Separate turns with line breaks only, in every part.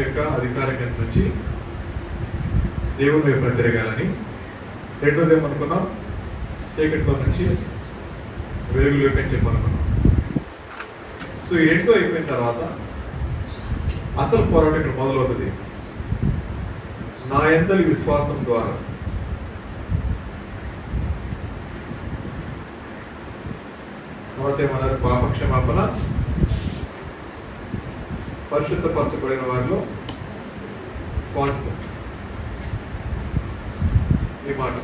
యొక్క అధికారం కింద నుంచి దేవుని వైపు తిరగాలని, రెండోది ఏమనుకున్నాం, చీకటిలో నుంచి వెలుగులోకి అని చెప్పనుకున్నాం. సో ఈ రెండో అయిపోయిన తర్వాత అసలు పోరాటం ఇక్కడ మొదలవుతుంది. నా యందలి విశ్వాసం ద్వారా తర్వాత ఏమన్నారు, పాపక్షమాపణ, పరిశుద్ధపరచబడిన వారిలో స్వాస్థ్యం. ఈ మాట.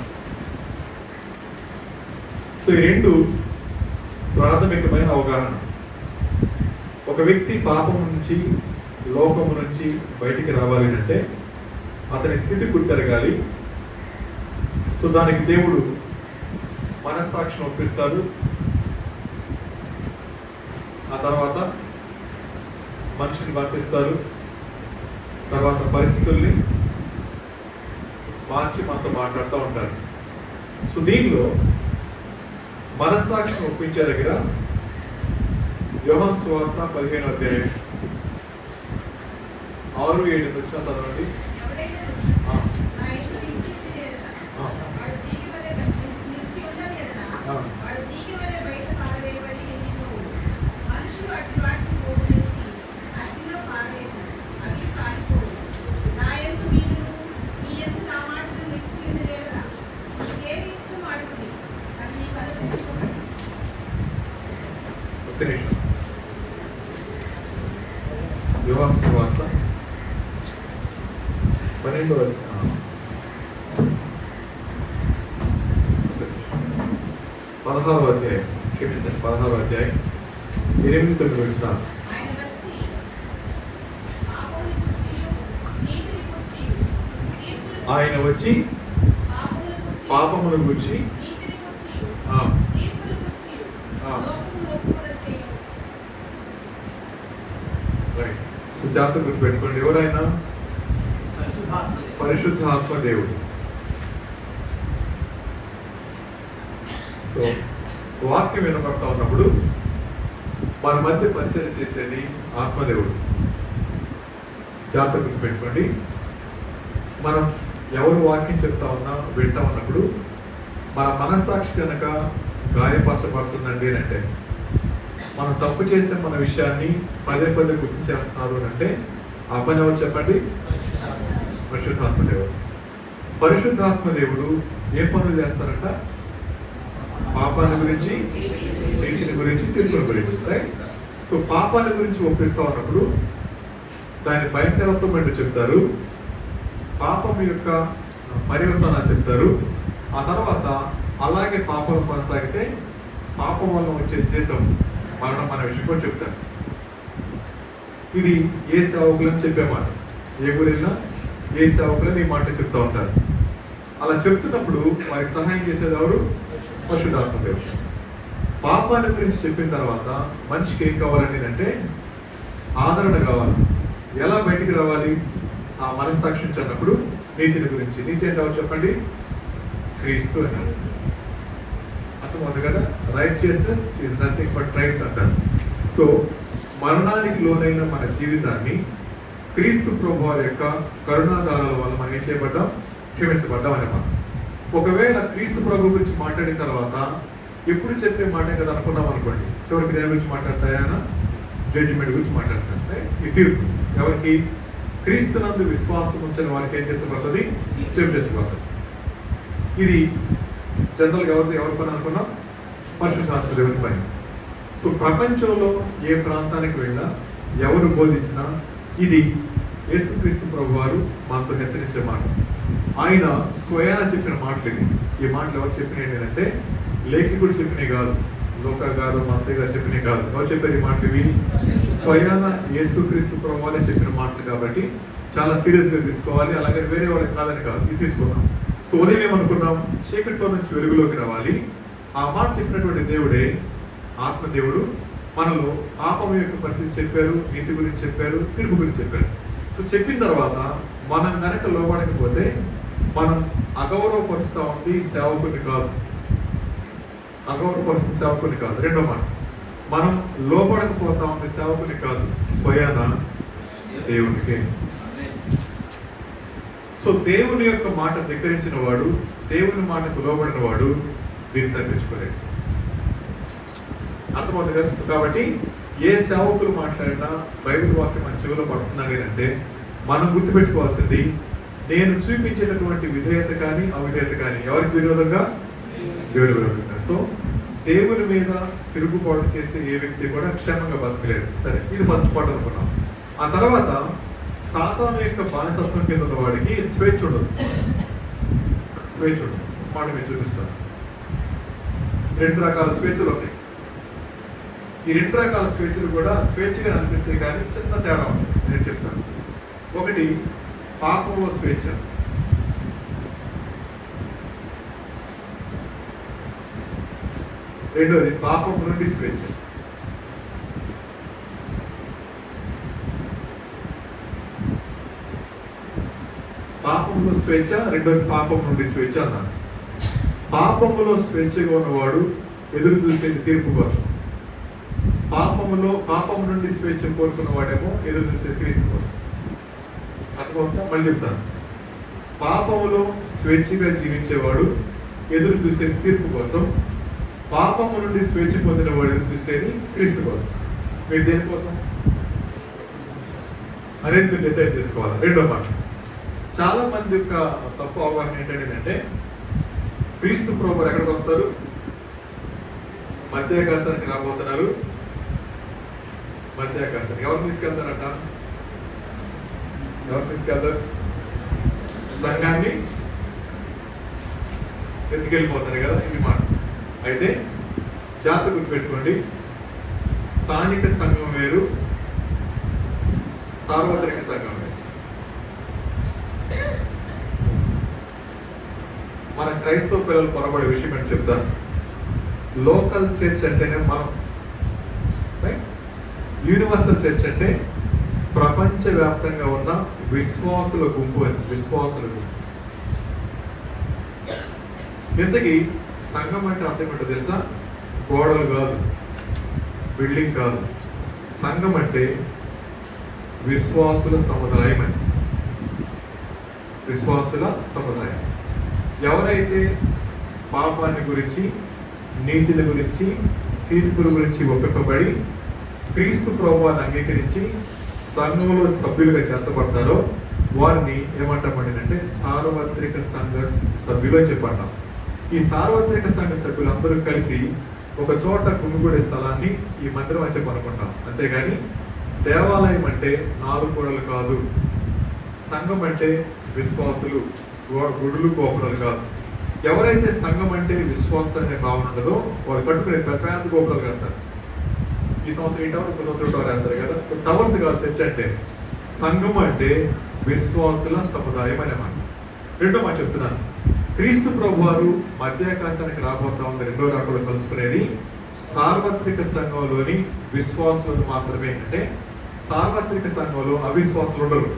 సో ఈ రెండు ప్రాథమికమైన అవగాహన. ఒక వ్యక్తి పాపం నుంచి, లోకము నుంచి బయటికి రావాలి అంటే అతని స్థితి గుర్తెరగాలి. సో దానికి దేవుడు మనస్సాక్షిని ఒప్పిస్తాడు. ఆ తర్వాత మనిషిని పంపిస్తారు. తర్వాత పరిస్థితుల్ని మార్చి మనతో మాట్లాడుతూ ఉంటారు. సో దీనిలో మనస్సాక్షిని ఒప్పించే దగ్గర యోహాను సువార్త 15వ అధ్యాయం 6-7 వచ్చిన చదవండి. యోహాను సువార్త 16వ అధ్యాయం, క్షమించండి, 16వ అధ్యాయం 8-9 వచ్చిన. ఆయన వచ్చి పాపమును గురించి జాగ్రత్త గుర్తుపెట్టుకోండి. ఎవరైనా పరిశుద్ధాత్మ దేవుడు. సో వాక్యం వినపడతా ఉన్నప్పుడు మన మధ్య పరిచయం చేసేది ఆత్మదేవుడు. జాగ్రత్త గుర్తుపెట్టుకోండి. మనం ఎవరు వాక్యం చెప్తా ఉన్నా, వింటా ఉన్నప్పుడు మన మనస్సాక్షి కనుక గాయపరచబడుతుందండి అంటే, మనం తప్పు చేసే మన విషయాన్ని పదే పదే గుర్తు చేస్తున్నారు అంటే ఆ పని ఎవరు చెప్పండి? పరిశుద్ధాత్మ దేవుడు. పరిశుద్ధాత్మ దేవుడు ఏ పనులు చేస్తారంట? పాపాల గురించి, నీతిని గురించి, తీర్పుల గురించి. రైట్? సో పాపాల గురించి ఒప్పిస్తా ఉన్నప్పుడు దాని భయంకరత్వం ఏంటో చెప్తారు, పాపం యొక్క పర్యవసానాలు చెప్తారు. ఆ తర్వాత అలాగే పాపం కొనసాగితే పాపం వల్ల వచ్చే జీతం మరణం అనే విషయం కూడా చెప్తారు. ఇది ఏ సేవకులని చెప్పే మాట. ఏ ఊరైనా ఏ సేవకులని ఈ మాట చెప్తూ ఉంటారు. అలా చెప్తున్నప్పుడు వారికి సహాయం చేసేది ఎవరు? పరిశుద్ధాత్మ దేవుడు. పాపాల గురించి చెప్పిన తర్వాత మనిషికి ఏం కావాలండి అంటే ఆదరణ కావాలి. ఎలా బయటికి రావాలి? ఆ మనస్సాక్షించినప్పుడు నీతిని గురించి. నీతి ఏంటో చెప్పండి? క్రీస్తు అని. అర్థమవుతుంది కదా? Righteousness is nothing but Christ అంటారు. సో మరణానికి లోనైన మన జీవితాన్ని క్రీస్తు ప్రభువారి యొక్క కరుణాధారాల వల్ల మనం ఏం చేయబడ్డాం? క్షమించబడ్డాం అన్నమాట. ఒకవేళ క్రీస్తు ప్రభు గురించి మాట్లాడిన తర్వాత ఎప్పుడు చెప్పే మాటే కదా అనుకున్నాం అనుకోండి, చివరికి దేని గురించి మాట్లాడతాయన? జడ్జిమెంట్ గురించి మాట్లాడతాయి. ఈ తీర్పు ఎవరికి? క్రీస్తునందు విశ్వాసం ఉంచిన వారికి ఏం తెచ్చబడుతుంది? తీర్పు తెచ్చబడుతుంది. ఇది జనరల్గా ఎవరి పని అనుకున్నాం? పరిశుద్ధాత్మ దేవుని పని. సో ప్రపంచంలో ఏ ప్రాంతానికి వెళ్ళినా, ఎవరు బోధించినా ఇది యేసుక్రీస్తు ప్రభు వారు మనతో హెచ్చరించే మాట. ఆయన స్వయాన చెప్పిన మాటలు ఇది. ఈ మాటలు ఎవరు చెప్పినవి అంటే లేఖికుడు చెప్పినవి కాదు, లోకా గారు, మంత్రి గారు చెప్పినవి కాదు. ఎవరు చెప్పారు ఈ మాటలు? ఇవి స్వయాన యేసుక్రీస్తు ప్రభు వారే చెప్పిన మాటలు కాబట్టి చాలా సీరియస్గా తీసుకోవాలి. అలాగే వేరే వాళ్ళకి కాదని కాదు, ఇది తీసుకున్నాం. సో ఉదయం ఏమనుకున్నాం? చీకటిలో నుంచి వెలుగులోకి రావాలి. ఆ మాట చెప్పినటువంటి దేవుడే ఆత్మదేవుడు మనలో పాపం యొక్క పరిస్థితి చెప్పారు, నీతి గురించి చెప్పారు, తీర్పు గురించి చెప్పారు. సో చెప్పిన తర్వాత మనం కనుక లోబడకపోతే మనం అగౌరవపరుస్తూ ఉంది సేవకుని కాదు. అగౌరవపరుస్తున్న సేవకుని కాదు. రెండో మాట, మనం లోపడకపోతా ఉంది సేవకుని కాదు, స్వయాన దేవునికి. సో దేవుని యొక్క మాట ధిక్కరించిన వాడు, దేవుని మాటకు లోబడిన వాడు దీన్ని తప్పించుకోలేడు. అర్థమవుతుంది కదా. సో కాబట్టి ఏ సేవకులు మాట్లాడినా బైబిల్ వాక్యం మన చెవిలో పడుతున్నాడు అంటే మనం గుర్తుపెట్టుకోవాల్సింది, నేను చూపించేటటువంటి విధేయత కానీ అవిధేయత కానీ ఎవరికి విరోధంగా? దేవుని విరోధంగా. సో దేవుని మీద తిరుగుబాటు చేసే ఏ వ్యక్తి కూడా క్షేమంగా బతకలేడు. సరే, ఇది ఫస్ట్ పార్ట్ అనుకున్నాం. ఆ తర్వాత సాతాను యొక్క బానిసత్వం కింద ఉన్న వాడికి స్వేచ్ఛ ఉండదు. స్వేచ్ఛ ఉండదు మాట మీరు చూపిస్తాను. 2 రకాల స్వేచ్ఛలు ఉన్నాయి. ఈ 2 రకాల స్వేచ్ఛలు కూడా స్వేచ్ఛగా అనిపిస్తాయి, కానీ చిన్న తేడా ఉంది. నేను చెప్తాను. ఒకటి పాపంలో స్వేచ్ఛ, రెండోది పాపం నుండి స్వేచ్ఛ. పాపంలో స్వేచ్ఛ, రెండోది పాపం నుండి స్వేచ్ఛ అన్నాను. పాపములో స్వేచ్ఛగా ఉన్నవాడు ఎదురు చూసేది తీర్పు కోసం. పాపం నుండి స్వేచ్ఛ కోరుకున్న వాడేమో ఎదురు చూసేది క్రీస్తు కోసం. అర్థమవుతుందా? మళ్ళీ చెప్తాను. పాపములో స్వేచ్ఛగా జీవించేవాడు ఎదురు చూసేది తీర్పు కోసం, పాపము నుండి స్వేచ్ఛ పొందిన వాడు ఎదురు చూసేది క్రీస్తు కోసం. మీరు దేనికోసం అనేది మీరు డిసైడ్ చేసుకోవాలి. రెండో మాట, చాలా మంది యొక్క తప్పు అవగాహన ఏంటంటే క్రీస్తు ప్రభువు ఎక్కడికి వస్తారు? మధ్యాకాశానికి రాబోతున్నారు. మధ్యాకాశానికి ఎవరు తీసుకెళ్తారట? ఎవరు తీసుకెళ్తారు? సంఘాన్ని ఎత్తుకెళ్ళిపోతారు కదా. ఇది మాట. అయితే జాగ్రత్త గుర్తుపెట్టుకోండి, స్థానిక సంఘం వేరు, సార్వత్రిక సంఘం వేరు. మన క్రైస్తవ పిల్లలు పొరబడే విషయం అని చెప్తాను. లోకల్ చర్చ్ అంటేనే మనం, యూనివర్సల్ చర్చ్ అంటే ప్రపంచవ్యాప్తంగా ఉన్న విశ్వాసుల గుంపు అని. విశ్వాసుల గుంపు. ఇంతకీ సంఘం అంటే అర్థం ఏంటో తెలుసా? గోడలు కాదు, బిల్డింగ్ కాదు. సంఘం అంటే విశ్వాసుల సముదాయం అని. విశ్వాసుల సముదాయం. ఎవరైతే పాపాన్ని గురించి, నీతిని గురించి, తీర్పుల గురించి ఒప్పింపబడి క్రీస్తు ప్రభువుని అంగీకరించి సంఘంలో సభ్యులుగా చేర్చబడతారో వారిని ఏమంటామండి అంటే సార్వత్రిక సంఘ సభ్యులు అని చెప్పంటాం. ఈ సార్వత్రిక సంఘ సభ్యులందరూ కలిసి ఒక చోట గుమిగూడే స్థలాన్ని ఈ మందిరం అని చెప్పి అనుకుంటాం. అంతేగాని దేవాలయం అంటే 4 గోడలు కాదు. సంఘం అంటే విశ్వాసులు, గుడులు, గోపురాలు కాదు. ఎవరైతే సంఘం అంటే విశ్వాసం అనే భావన ఉండదో వాళ్ళు కట్టుకునే పెద్ద గోపురాలు కడతారు. ఈ సంవత్సరం ఈ టవర్, ఇంకో సంవత్సరం టవర్ వేస్తారు కదా. సో టవర్స్ కాదు చర్చ్ అంటే. సంఘం అంటే విశ్వాసుల సముదాయం అనే మాట. రెండో మాట చెప్తున్నాను. క్రీస్తు ప్రభు వారు మధ్యాకాశానికి రాబోతా ఉంది. రెండో రాకడలో కలుసుకునేది సార్వత్రిక సంఘంలోని విశ్వాసులు మాత్రమే. అంటే సార్వత్రిక సంఘంలో అవిశ్వాసులు ఉండరు,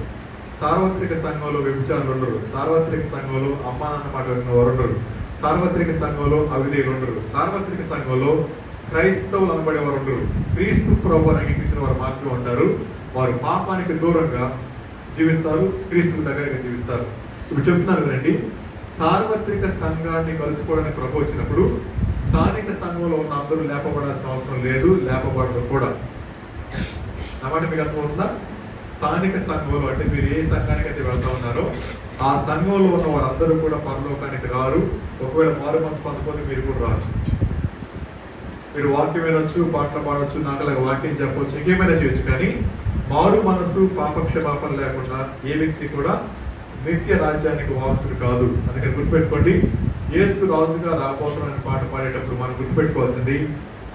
సార్వత్రిక సంఘంలో వ్యభిచారులు ఉండరు, సార్వత్రిక సంఘంలో అమ్మా నాన్న మాట విన్న వారు ఉండరు, సార్వత్రిక సంఘంలో అవిధేయులు ఉండరు, సార్వత్రిక సంఘంలో క్రైస్తవులు అనబడేవారు ఉండరు. క్రీస్తు ప్రభువుని అంగీకరించిన వారు మాత్రమే ఉంటారు. వారు పాపానికి దూరంగా జీవిస్తారు, క్రీస్తుకు దగ్గరగా జీవిస్తారు. ఇప్పుడు చెప్తున్నారు కదండి, సార్వత్రిక సంఘాన్ని కలుసుకోవడానికి ప్రభు వచ్చినప్పుడు స్థానిక సంఘంలో ఉన్న అందరూ లేపబడాల్సిన అవసరం లేదు, లేపబడదు కూడా. అన్నమాట మీకు అర్థమవుతుందా? స్థానిక సంఘంలో అంటే మీరు ఏ సంఘానికి అయితే వెళ్తా ఉన్నారో ఆ సంఘంలో ఉన్న వారందరూ కూడా పరలోకానికి రారు. ఒకవేళ మారు మనసు పొందకపోతే మీరు కూడా రారు. మీరు వాక్యం వినొచ్చు, పాటలు పాడవచ్చు, నాకు అలాగే వాక్యం చెప్పవచ్చు, ఇంకేమైనా చేయొచ్చు, కానీ మారు మనసు పాపక్షమాపణ లేకుండా ఏ వ్యక్తి కూడా నిత్య రాజ్యానికి వారసుడు కాదు. అందుకని గుర్తుపెట్టుకోండి, యేసు రాజుగా రాబోతున్న పాట పాడేటప్పుడు మనం గుర్తుపెట్టుకోవాల్సింది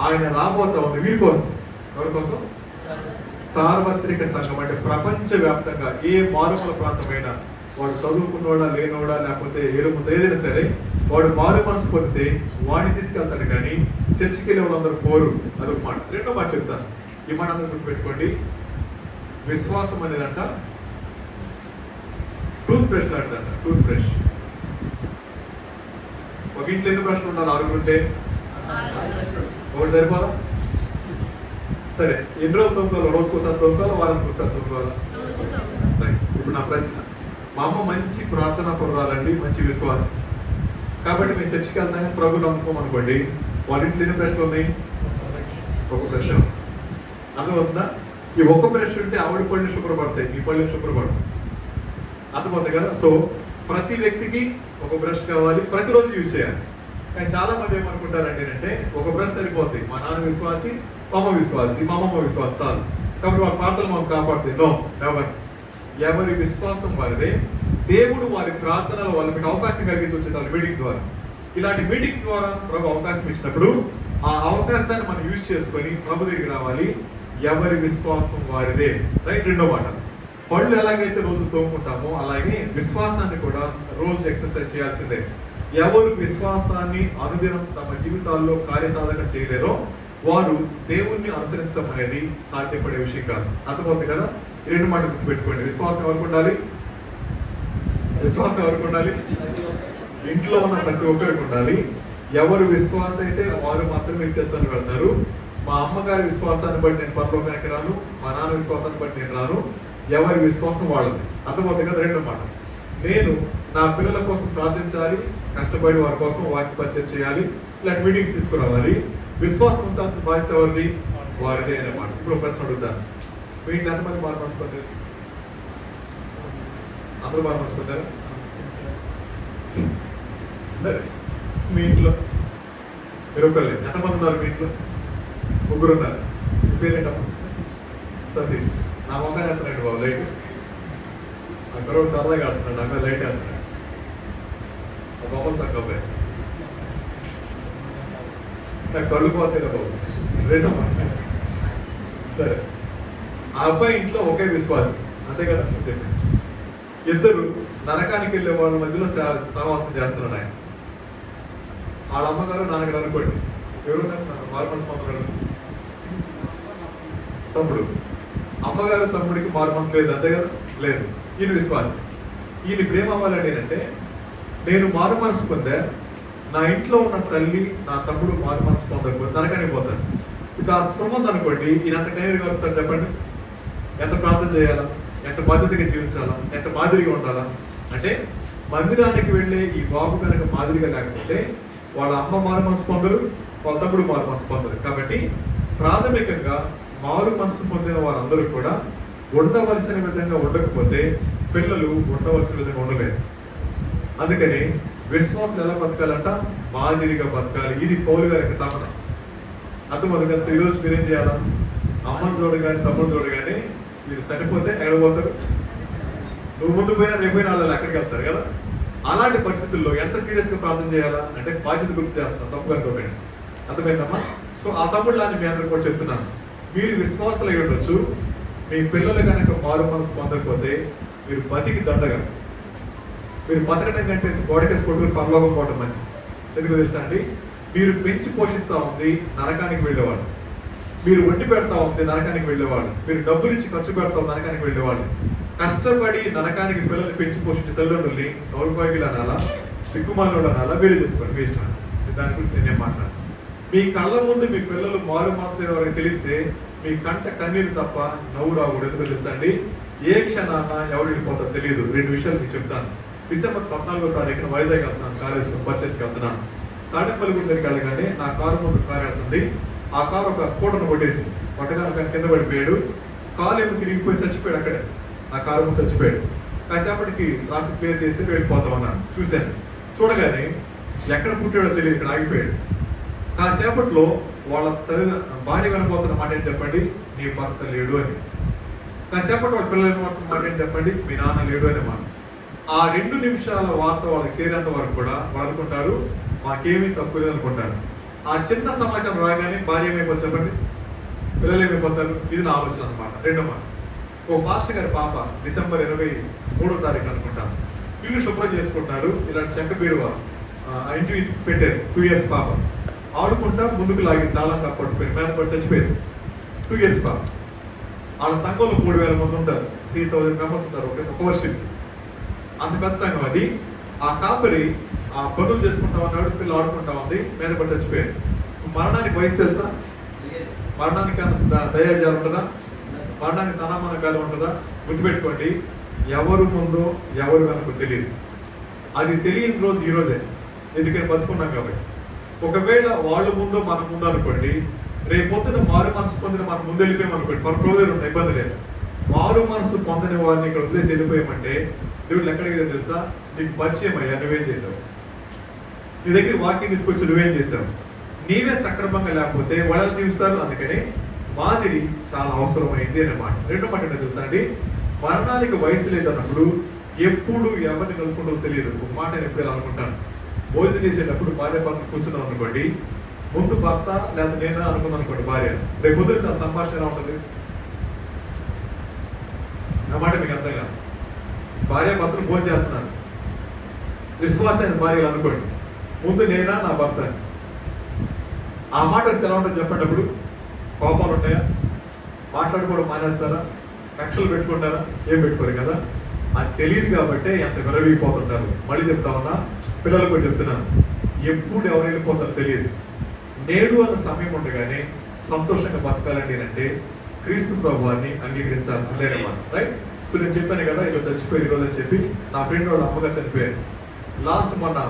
ఆయన రాబోతా ఉంది వీరి కోసం. ఎవరి కోసం? సార్వత్రిక సంఘం అంటే ప్రపంచ వ్యాప్తంగా ఏ మారుమూల ప్రాంతమైనా వాడు చదువుకున్నోడా లేనోడా లేకపోతే ఏలుముద్ద ఏదైనా సరే వాడు మారు మనసు పొందితే వాడిని తీసుకెళ్తాడు, కానీ చర్చికి వెళ్ళే వాళ్ళందరూ పోరు. అదొక మాట. రెండో మాట చెప్తాను, ఈ మాట అందరూ గుర్తుపెట్టుకోండి. విశ్వాసం అనేదంట టూత్ బ్రష్ లాంటిదంట. టూత్ బ్రష్ ఒక ఇంట్లో ఎన్ని బ్రష్లు ఉండాలి? 6 ఉంటే ఒకటి సరిపోదా? సరే, ఎన్ని రోజులు తొమ్ముకోవాలి? రోజుకోసారి తొమ్ముకోవాలి, వారానికి ఒకసారి తొమ్ముకోవాలి? సరే, ఇప్పుడు నా ప్రశ్న, మా అమ్మ మంచి ప్రార్థనా పరురాలండి, మంచి విశ్వాసం. కాబట్టి మేము చర్చికి వెళ్తాము, ప్రభు నమ్మకం అనుకోండి, వాళ్ళ ఇంట్లో ఎన్ని ప్రశ్నలు ఉన్నాయి? ఒక ప్రశ్న. అర్థమవుతుందా? ఈ ఒక్క ప్రశ్న ఉంటే ఆవిడ పళ్ళు శుభ్రపడతాయి, ఈ పళ్ళు శుభ్రపడతాయి. అర్థమవుతాయి కదా? సో ప్రతి వ్యక్తికి ఒక బ్రష్ కావాలి, ప్రతిరోజు యూజ్ చేయాలి. కానీ చాలా మంది ఏమనుకుంటారండి అంటే, ఒక బ్రష్ సరిపోతుంది, మా నాన్న విశ్వాసి, మా అమ్మ విశ్వాసి, మా అమ్మమ్మ విశ్వాసి చాలు, కాబట్టి వాళ్ళ ప్రార్థనలు మాకు కాపాడుతుంది. నో, ఎవరి విశ్వాసం వారిదే. దేవుడు వారి ప్రార్థనలు వాళ్ళకి అవకాశం కలిగించాలి మీటింగ్స్ ద్వారా. ఇలాంటి మీటింగ్స్ ద్వారా ప్రభు అవకాశం ఇచ్చినప్పుడు ఆ అవకాశాన్ని మనం యూజ్ చేసుకొని ప్రభు దగ్గరికి రావాలి. ఎవరి విశ్వాసం వారిదే. రైట్. రెండో మాట, పళ్ళు ఎలాగైతే రోజు తోముకుంటామో అలాగే విశ్వాసాన్ని కూడా రోజు ఎక్సర్సైజ్ చేయాల్సిందే. ఎవరు విశ్వాసాన్ని అనుదినం తమ జీవితాల్లో కార్యసాధన చేయలేరో వారు దేవుణ్ణి అనుసరించడం అనేది సాధ్యపడే విషయం కాదు. అర్థమవుతుంది కదా? ఈ రెండు మాటలు గుర్తుపెట్టుకోండి. విశ్వాసం ఎవరికి ఉండాలి? విశ్వాసం ఎవరికి ఉండాలి? ఇంట్లో ఉన్న ప్రతి ఒక్కరికి ఉండాలి. ఎవరు విశ్వాసం అయితే వారు మాత్రమే నిత్యత్వానికి వెళ్తారు. మా అమ్మగారి విశ్వాసాన్ని బట్టి నేను పరలోకానికి రాను, మా నాన్న విశ్వాసాన్ని బట్టి నేను రాను. ఎవరి విశ్వాసం వాళ్ళది. అర్థమవుతుంది కదా? రెండో మాట, నేను నా పిల్లల కోసం ప్రార్థించాలి, కష్టపడి వారి కోసం వాక్య పరిచయం చేయాలి, ఇలాంటి మీటింగ్స్ తీసుకురావాలి. విశ్వాసం ఉంచాల్సిన బాధ్యత ఎవరిది? వారిదే అన్నమాట. ఇప్పుడు ప్రశ్న అడుగుతాను, మీ ఇంట్లో ఎంతమంది బాగా మనసుకుంటారు? అందరూ బాగా మనసుకుంటారా? సరే, మీ ఇంట్లో మీరు ఒకళ్ళు ఎంతమంది ఉన్నారు? మీ ఇంట్లో ముగ్గురు ఉన్నారు. మీ పేరేంటమ్మా? సతీష్. నా మొక్కలు వేస్తున్నాడు బాబు లైట్. అక్కడ సరదాగా ఆడుతున్నాడు, అక్కడ లైట్ వేస్తున్నాడు. ఆ బొమ్మలు తక్కువ అబ్బాయి నాకు కళ్ళు పోతే బాబు. రెండో మాట, సరే, ఆ అబ్బాయి ఇంట్లో ఒకే విశ్వాసం, అంతే కదా? ఇద్దరు నరకానికి వెళ్ళే వాళ్ళ మధ్యలో సహవాసం చేస్తున్నాడు ఆయన. వాళ్ళ అమ్మగారు నాన్నగారు అనుకోండి, ఎవరు మార్మన్స్ పంపుతాడు? తమ్ముడు. అమ్మగారు తమ్ముడికి మార్మన్స్ లేదు, అంతే కదా? లేదు. ఈయన విశ్వాసం. ఈయన ప్రేమ అవ్వాలండి అంటే, నేను మారు మనసు పొందా, నా ఇంట్లో ఉన్న తల్లి నా తమ్ముడు మారు మనసు పొందకపోతే నరకానికి పోతాడు. ఇప్పుడు ఆ స్పృహ అనుకోండి, ఈయన ఎంత టైర్గా వస్తాడు చెప్పండి? ఎంత ప్రార్థన చేయాలా, ఎంత బాధ్యతగా జీవించాలా, ఎంత మాదిరిగా ఉండాలా? అంటే మందిరానికి వెళ్ళే ఈ బాబు కనుక మాదిరిగా లేకపోతే వాళ్ళ అమ్మ మారు మనసు పొందరు, వాళ్ళ తమ్ముడు మారు మనసు పొందరు. కాబట్టి ప్రాథమికంగా మారు మనసు పొందిన వారందరూ కూడా ఉండవలసిన విధంగా ఉండకపోతే పిల్లలు ఉండవలసిన విధంగా ఉండలేదు. అందుకని విశ్వాసం ఎలా బతకాలంట? మాదిరిగా బతకాలి. ఇది పౌలు గారి యొక్క తపన. అర్థమవుతుంది కదా? ఈరోజు మీరేం చేయాలా? అమ్మని చూడగానే తమ్ముడు చూడగానే మీరు సరిపోతే ఎడబోతారు. నువ్వు ముందు పోయినా రేపోయినా వాళ్ళు అక్కడికి వెళ్తారు కదా? అలాంటి పరిస్థితుల్లో ఎంత సీరియస్గా ప్రార్థన చేయాలా అంటే బాధ్యత గుర్తు చేస్తాం, తప్పుగా అనుకోకండి. అర్థమైందమ్మా? సో ఆ తమ్ముడు లాంటి మీ అందరూ కూడా చెప్తున్నాను, మీరు విశ్వాసాలు అయి ఉండొచ్చు, మీ పిల్లలు కనుక మారు మనసు పొందకపోతే మీరు బతికి దండగా. మీరు బతకడం కంటే గోడకేసి కొట్టుకుని పరలోకం పోవడం మంచిది. ఎందుకు తెలుసా అండి? మీరు పెంచి పోషిస్తూ ఉంది నరకానికి వెళ్ళేవాడు, మీరు వండి పెడతా ఉంది నరకానికి వెళ్ళేవాడు, మీరు డబ్బులు ఇచ్చి ఖర్చు పెడతాం నరకానికి వెళ్ళేవాడు. కష్టపడి నరకానికి పిల్లల్ని పెంచి పోషించే తల్లిదండ్రుల్ని దౌర్భాగ్యులు అనాలా, దిక్కుమాలను అనాలా? మీరు చెప్పుకోండి, వేసిన దాని గురించి నేనేం మాట్లాడాను. మీ కళ్ళ ముందు మీ పిల్లలు మారు మనసు ఎవరికి తెలిస్తే మీ కంట కన్నీరు తప్ప నవ్వు రాకూడదు. ఎందుకు తెలుసా అండి? ఏ క్షణాన ఎవరు వెళ్ళిపోతారో తెలియదు. రెండు విషయాలు మీకు చెప్తాను. డిసెంబర్ 14వ తారీఖున వైజాగ్ వెళ్తున్నాను, కాలేజీలో పరిచయకి వెళ్తున్నాను. తాడేపల్లి దగ్గరికి వెళ్ళగానే నా కారు ముందు కారు వెళ్తుంది. ఆ కారు ఒక స్కూటర్ను కొట్టేసింది. కొట్టగా కింద పడిపోయాడు, కాలు ఏమి తిరిగిపోయి చచ్చిపోయాడు. అక్కడే ఆ కారు ముందు చచ్చిపోయాడు. కాసేపటికి ట్రాఫిక్ క్లియర్ చేసి వెళ్ళిపోతాం అన్నాను. చూశాను. చూడగానే ఎక్కడ పుట్టాడో తెలియదు, ఇక్కడ ఆగిపోయాడు. కాసేపట్లో వాళ్ళ భార్య వెళ్ళిపోతున్న మాట ఏంటి చెప్పండి? నీ భర్త లేడు అని. కాసేపటి వాళ్ళ పిల్లలు మాట ఏంటి చెప్పండి? మీ నాన్న లేడు అని మాట. ఆ 2 నిమిషాల వార్త వాళ్ళకి చేరేంత వరకు కూడా వాళ్ళు అనుకుంటారు మాకేమీ తక్కువ లేదు అనుకుంటారు. ఆ చిన్న సమాచారం రాగానే భార్య ఏమైపోతుంది చెప్పండి? పిల్లలు ఏమైపోతారు? ఇది నా ఆలోచన అనమాట. రెండో మాట, ఓ పాస్టర్ గారి పాప డిసెంబర్ 23వ తారీఖు అనుకుంటాను, ఇల్లు శుభ్రం చేసుకుంటారు. ఇలాంటి చెక్క బీరువా ఇంటికి పెట్టారు. 2 ఇయర్స్ పాప ఆడుకుంటా ముందుకు లాగి తాళం పట్టుకొని మీద పడి చచ్చిపోయారు. 2 ఇయర్స్ పాప. వాళ్ళ సంఘంలో 3000 మంది ఉంటారు, 3000 మెంబర్స్ ఉంటారు ఒక వర్షం. అంత పెద్ద సంఘం అది. ఆ కాపరి ఆ పనులు చేసుకుంటా ఉన్నాడు, పిల్లలు ఆడుకుంటా ఉంది, మీద పడి చచ్చిపోయారు. మరణానికి వయసు తెలుసా? మరణానికి దయాజాలు ఉంటుందా? మరణానికి తనామన కాలం ఉంటుందా? గుర్తుపెట్టుకోండి, ఎవరు ముందో ఎవరు వెనకో తెలియదు. అది తెలియని రోజు ఈ రోజే, ఎందుకని బతుకున్నాం కాబట్టి. ఒకవేళ వాళ్ళు ముందు మన ముందు అనుకోండి, రేపు పొద్దున మారు మనసు పొందిన మనం ముందు వెళ్ళిపోయామనుకోండి, మన ప్రోజర్ ఉన్న ఇబ్బంది లేదు. మారు మనసు పొందిన వారిని ఇక్కడ వదిలేసి వెళ్ళిపోయామంటే దేవుళ్ళు ఎక్కడికి తెలుసా, నీకు పరిచయం అయ్యా, నువ్వేం చేసావు, నీ దగ్గర వాక్యం తీసుకొచ్చి నువ్వేం చేసావు, నీవే సక్రమంగా లేకపోతే వాళ్ళు జీవిస్తారు. అందుకని మాదిరి చాలా అవసరమైంది అన్నమాట. రెండో మాట ఏంటో తెలుసా అండి, మరణానికి వయసు లేదన్నప్పుడు ఎప్పుడు ఎవరిని కలుసుకుంటూ తెలియదు. ఒక మాట నేను ఎప్పుడు అనుకుంటాను, భోజనం చేసేటప్పుడు భార్య భర్త కూర్చున్నాం అనుకోండి, ముందు భర్త లేదా నేను అనుకున్నాను అనుకోండి భార్య, రేపు పొద్దున చాలా సంభాషణ ఎలా ఉంటుంది నా మాట మీకు అర్థం కాదు. భార్య భర్తలు భోజనం చేస్తున్నారు, విశ్వాసమైన భార్యలు అనుకోండి, ముందు నేనా నా భర్త, ఆ మాట వస్తే ఎలా ఉంటుంది చెప్పేటప్పుడు, కోపాలు ఉంటాయా, మాట్లాడుకోవడం మానేస్తారా, కక్షలు పెట్టుకుంటారా, ఏం పెట్టుకోరు కదా. అది తెలియదు కాబట్టి ఎంత విరవీగిపోతుంటారు. మళ్ళీ చెప్తా ఉన్నా, పిల్లలకు కూడా చెప్తున్నాను, ఎప్పుడు ఎవరు వెళ్ళిపోతారో తెలియదు. నేడు అన్న సమయం ఉండగానే సంతోషంగా బతకాలండి అంటే క్రీస్తు ప్రభువాన్ని అంగీకరించాల్సిందేనమాట, రైట్. సో నేను చెప్పాను కదా, ఇలా చచ్చిపోయి ఈరోజు అని చెప్పి, నా ఫ్రెండ్ వాడు అమ్మగా చనిపోయారు. లాస్ట్ మొన్న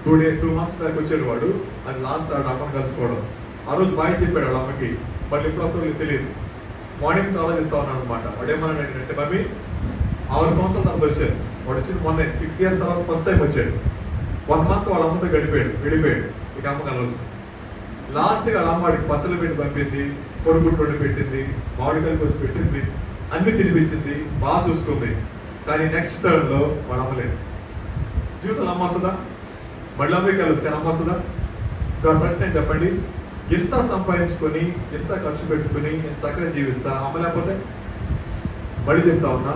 2 months బ్యాక్ వచ్చాడు వాడు, అది లాస్ట్ వాడు అమ్మని కలుసుకోవడం. ఆ రోజు బాయ్ చెప్పాడు వాళ్ళ అమ్మకి, మళ్ళీ ఇప్పుడు అసలు తెలియదు. మార్నింగ్ ఆలోచిస్తా ఉన్నాను అనమాట. వాడు ఏమన్నాడు అంటే, మమ్మీ 6 సంవత్సరాల తర్వాత వచ్చారు, వాడు వచ్చింది మొన్న 6 years తర్వాత ఫస్ట్ టైం వచ్చాడు. 1 month వాళ్ళ అమ్మతో వెళ్ళిపోయాడు. ఇక అమ్మ కలదు. లాస్ట్గా వాళ్ళ అమ్మ వాడికి పచ్చలు పెట్టి పంపింది, కొడుకుట్టు పెట్టింది, మామిడికాయలు కోసి పెట్టింది, అన్ని తినిపించింది, బాగా చూసుకుంది. కానీ నెక్స్ట్ టర్న్లో వాడు అమ్మలేదు. జీవితంలో అమ్మ వస్తుందా, మళ్ళీ అమ్మాయి కలుసు కానీ అమ్మ వస్తుందా? ప్రశ్న ఏంటి చెప్పండి, ఎంత సంపాదించుకొని ఎంత ఖర్చు పెట్టుకుని ఎంత చక్కగా జీవిస్తా, అమ్మ లేకపోతే? మళ్ళీ చెప్తా ఉన్నా,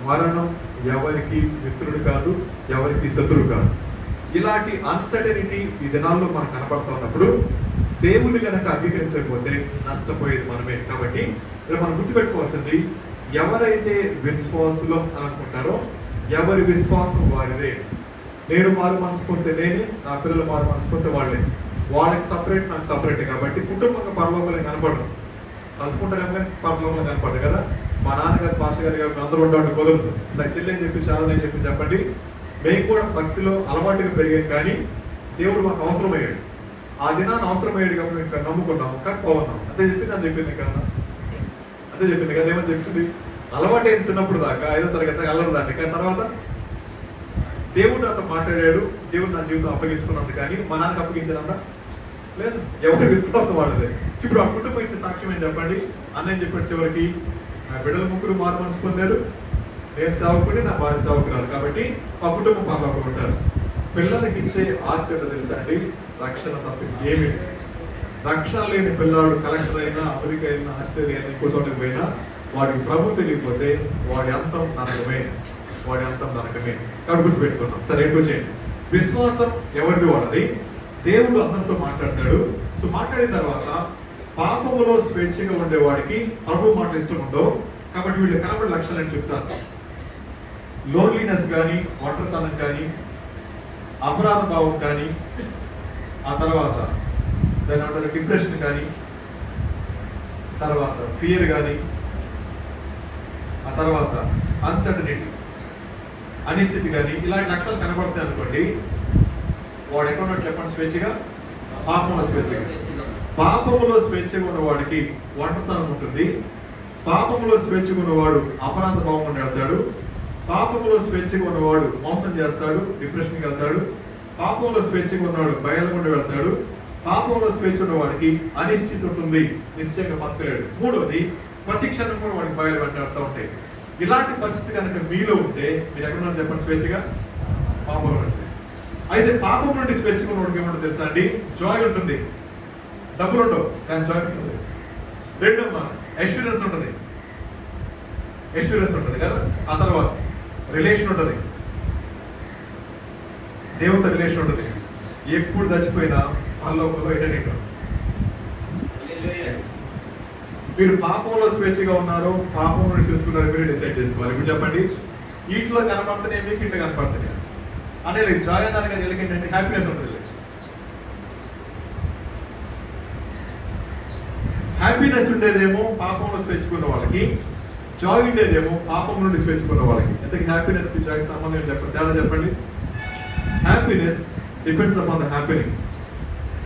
మరణం ఎవరికి మిత్రుడు కాదు, ఎవరికి శత్రువు కాదు. ఇలాంటి అన్సర్టనిటీ ఈ దినాల్లో మనకు కనపడుతూ ఉన్నప్పుడు దేవుని కనుక అంగీకరించకపోతే నష్టపోయేది మనమే. కాబట్టి ఇక్కడ మనం గుర్తుపెట్టుకోవాల్సింది, ఎవరైతే విశ్వాసులు అని అనుకుంటారో ఎవరి విశ్వాసం వారిదే. నేను మారు మనసు పొందితే నేనే, నా పిల్లలు మారు మనసు పొందితే వాళ్ళే. వాళ్ళకి సపరేట్, నాకు సపరేట్. కాబట్టి కుటుంబంగా పరలోకంలో కనపడదు, కలుసుకుంటారేమో కానీ పరలోకంలో కనపడదు కదా. మా నాన్నగారు పాస్టర్ గారు అందరూ ఉండడం కుదరదు. నాకు చెల్లెని చెప్పి చాలా నేను చెప్పి చెప్పండి, మేము కూడా భక్తిలో అలవాటుగా పెరిగాం, కానీ దేవుడు మాకు అవసరమయ్యాడు. ఆ దినాన్ని అవసరమయ్యాడు కాబట్టి ఇంకా నమ్ముకున్నాము, కానీ పోవన్నాం. అంతే చెప్పింది కదా, అంతే చెప్పింది కదా. ఏమని చెప్తుంది, అలవాటు ఏం చిన్నప్పుడు దాకా 5వ తరగతి అల్లరు దాన్ని, కానీ తర్వాత దేవుడు నాతో మాట్లాడాడు, దేవుడు నా జీవితం అప్పగించుకున్నాను. కానీ మా నాన్నకి అప్పగించానంట లేదు, ఎవరి విశ్వాసం వాడదే. ఇప్పుడు ఆ కుటుంబం ఇచ్చే సాక్ష్యం ఏం చెప్పండి. అన్నయ్య చెప్పాడు చివరికి, నా బిడ్డలు 3 మారు మనసు పొందాడు, నేను సేవకుడి, నా భార్య సేవకురాలు. కాబట్టి ఆ కుటుంబం పరలోకం ఉంటారు. పిల్లలకి ఇచ్చే ఆస్తి ఏంటో తెలుసా అండి, రక్షణ తప్ప ఏమి. రక్షణ లేని పిల్లాడు కలెక్టర్ అయినా, అమెరికా అయినా, ఆస్ట్రేలియా అయినా, ఇంకో చోటకి పోయినా వాడికి ప్రభు తెలియకపోతే వాడి అంతం నరకమే, వాడి అంతం నరకమే. కాబట్టి గుర్తుపెట్టుకున్నాం. సరే, ఎక్కువ చేయండి. విశ్వాసం ఎవరిది వాళ్ళది. దేవుడు అందరితో మాట్లాడతాడు. సో మాట్లాడిన తర్వాత పాపములో స్వేచ్ఛగా ఉండేవాడికి ప్రభు మాట ఇష్టం ఉండవు. కాబట్టి వీళ్ళు కనబడి లక్షణాలు అని చెప్తారు. లోన్లీనెస్ కానీ, ఒంటరితనం కానీ, అపరాధ భావం కానీ, ఆ తర్వాత దాని అంటారు డిప్రెషన్ కానీ, తర్వాత ఫియర్ కానీ, ఆ తర్వాత అన్సర్టనిటీ, అనిశ్చితి కానీ, ఇలాంటి లక్షణాలు కనబడతాయి అనుకోండి, వాడు ఎక్కడ ఉన్నాడు చెప్పండి, స్వేచ్ఛగా, పాపంలో స్వేచ్ఛగా. పాపములో స్వేచ్ఛగా ఉన్నవాడికి ఒంటరితనం ఉంటుంది. పాపములో స్వేచ్ఛగా ఉన్నవాడు అపరాధ భావం ఉండి వెళ్తాడు. పాపములో స్వేచ్ఛగా ఉన్నవాడు మోసం చేస్తాడు, డిప్రెషన్కి వెళ్తాడు. పాపంలో స్వేచ్ఛగా ఉన్నవాడు భయాలు ఉండి వెళ్తాడు. పాపంలో స్వేచ్ఛ ఉన్నవాడికి అనిశ్చితి ఉంటుంది, నిశ్చయంగా బతకలేడు. 3వది, ప్రతి క్షణం కూడా వాడికి భయాలు వెంటాడుతూ ఉంటాయి. ఇలాంటి పరిస్థితి కనుక మీలో ఉంటే మీరు ఎక్కడున్నారు చెప్పండి, స్వేచ్ఛగా పాపంలో ఉంటుంది. అయితే పాపం నుండి స్వేచ్ఛగా ఉన్నవాడికి ఏమంటుంది తెలుసా అండి, జాయ్ ఉంటుంది. డబ్బులు ఉండవు కానీ జాయ్ ఉంటుంది. రెండమ్మ ఎష్యూరెన్స్ ఉంటుంది, ఎష్యూరెన్స్ ఉంటుంది కదా. ఆ తర్వాత రిలేషన్ ఉంటుంది, దేవునితో రిలేషన్ ఉంటుంది. ఎప్పుడు చచ్చిపోయినా పరలోకంలో ఎటర్నిటీ. మీరు పాపంలో స్వేచ్ఛగా ఉన్నారో పాపంలో స్వేచ్ఛకున్నారో మీరు డిసైడ్ చేసుకోవాలి. ఇప్పుడు చెప్పండి, వీటిలో కనపడుతున్నాయి మీకు, ఇంట్లో కనపడుతున్నాయి అనేది జాయ్ అన్నారు కదా. ఏంటంటే హ్యాపీనెస్ ఉంటుంది. హ్యాపీనెస్ ఉండేదేమో పాపంలో స్వేచ్ఛకున్న వాళ్ళకి, జాయ్ ఉండేదేమో పాపం నుండి స్వేచ్ఛకున్న వాళ్ళకి. ఎంతకి హ్యాపీనెస్ కి జాయ్ సంబంధం చెప్పండి, తేడా చెప్పండి. Happiness depends upon the happiness.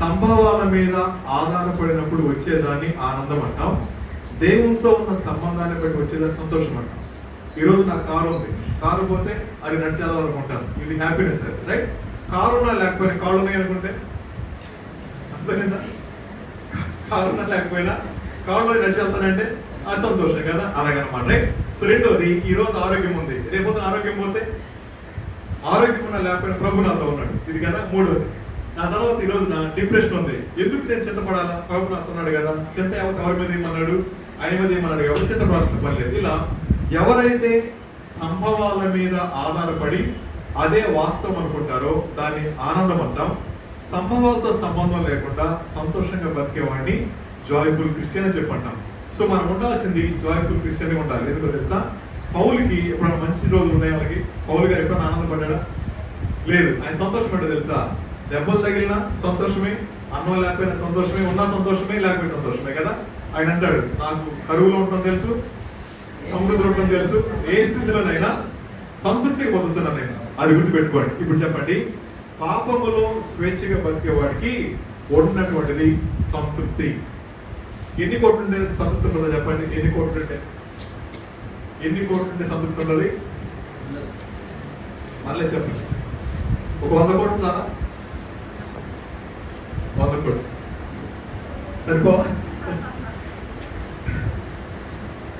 సంభవాల మీద ఆధారపడినప్పుడు వచ్చేదాన్ని ఆనందం అంటాం. దేవునితో ఉన్న సంబంధాన్ని బట్టి వచ్చేదాన్ని సంతోషం అంటాం. ఈరోజు నాకు కారు ఉంది, కారు పోతే అది నడిచేయాలనుకుంటాను, ఇది హ్యాపీనెస్, రైట్? కారు ఉన్నా లేకపోయినా, కాళ్ళు ఉన్నాయి అనుకుంటే అర్థమైందా? కారు ఉన్నా లేకపోయినా కాళ్ళు నడిచి వెళ్తానంటే అది సంతోషం కదా, అలాగనమాట, రైట్? సో రెండోది, ఈ రోజు ఆరోగ్యం ఉంది, రేపు ఆరోగ్యం పోతే, ఆరోగ్యం ఉన్నా లేకపోయినా ప్రభు నాతో ఉన్నాడు, ఇది కదా మూడోది. నా తర్వాత ఈ రోజు నా డిప్రెషన్ ఉంది, ఎందుకు నేను చింతపడాలా? ప్రభు నాతో ఉన్నాడు కదా, చింత ఎవరి మీద ఏమన్నాడు? ఆయన మీద ఏమన్నాడు, ఎవరు చింతపడాల్సిన పని లేదు. ఇలా ఎవరైతే సంభవాల మీద ఆధారపడి అదే వాస్తవం అనుకుంటారో దాన్ని ఆనందం అంటాం. సంభవాలతో సంబంధం లేకుండా సంతోషంగా బతికేవాడిని జాయ్ఫుల్ క్రిస్టియన్ అని చెప్పంటాం. సో మనం ఉండాల్సింది జాయ్ఫుల్ క్రిస్టియన్ ఉండాలి. ఎందుకో తెలుసా? పౌలుకి ఎప్పుడైనా మంచి రోజులు ఉన్నాయి వాళ్ళకి? పౌలు గారు ఎప్పుడైనా ఆనందపడ్డా? లేదు. ఆయన సంతోషం అంటే తెలుసా? దెబ్బలు తగిలినా సంతోషమే, అన్నం లేకపోయినా సంతోషమే, ఉన్నా సంతోషమే, లేకపోయినా సంతోషమే కదా. ఆయన అంటాడు, నాకు కరువులో ఉండడం తెలుసు, సముద్రంలో ఉండడం తెలుసు, ఏ స్థితిలోనైనా సంతృప్తిగా పొందుతున్నాను నేను. అది గుర్తుపెట్టుకోండి. ఇప్పుడు చెప్పండి, పాపములో స్వేచ్ఛగా బతికేవాడికి ఉన్నటువంటిది సంతృప్తి. ఎన్ని కోట్లు ఉంటే సంతృప్తి ఉంటుందో చెప్పండి? ఎన్ని కోట్లు ఉంటే సంతృప్తి ఉంటుంది? మళ్ళీ చెప్పండి. ఒక 100 కోట్లు చాలా? 100 కోట్లు సరిపో?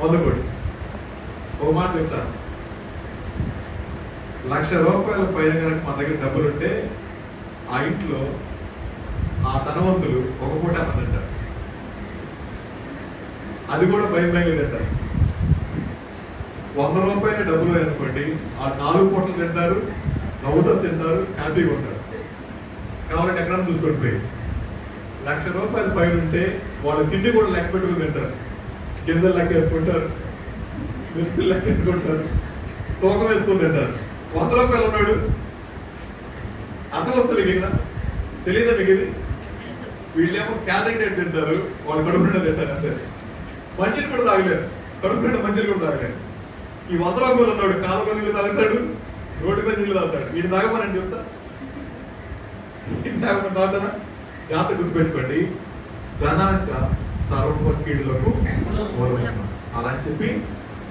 100 కోట్లు. ఒక మాట చెప్తాను, ₹1,00,000 పైన కనుక మన దగ్గర డబ్బులుంటే ఆ ఇంట్లో ఆ ధనవంతులు ఒక పూట అన్నం తింటారు. అది కూడా భయం తింటారు. ₹100 డబ్బులు అనుకోండి, ఆ 4 పూటలు తింటారు, నవ్వుతో తింటారు, హ్యాపీగా ఉంటారు. కావాలంటే ఎక్కడన్నా చూసుకొని పోయి. ₹1,00,000 పైన ఉంటే వాళ్ళు తిండి కూడా లెక్క పెట్టుకుని తింటారు. గింజలు లెక్కేసుకుంటారు, మిర్చిలు లెక్కేసుకుంటారు, తూకం వేసుకుని తింటారు. ₹100 ఉన్నాడు, అర్థవంతులు మిగిలిన తెలియదా మిగిలి? వీళ్ళేమో క్యాలరీ తింటారు, వాళ్ళు కడుపు నిండా తింటారు అంతే. మంచిని కూడా తాగలేరు, కడుపు నిండా మంచిని కూడా తాగలేరు. ఈ ₹100 ఉన్నాడు, కాలువ నీళ్ళు తాగుతాడు, రోడ్డు మీద నీళ్ళు తాగుతాడు. వీడు తాగమని చెప్తా, తాగమని తాగుతానా? జాగ్రత్త గుర్తుపెట్టుకోండి, ధనాశ సర్వ కీడులకు మూలమైన. అలా అని చెప్పి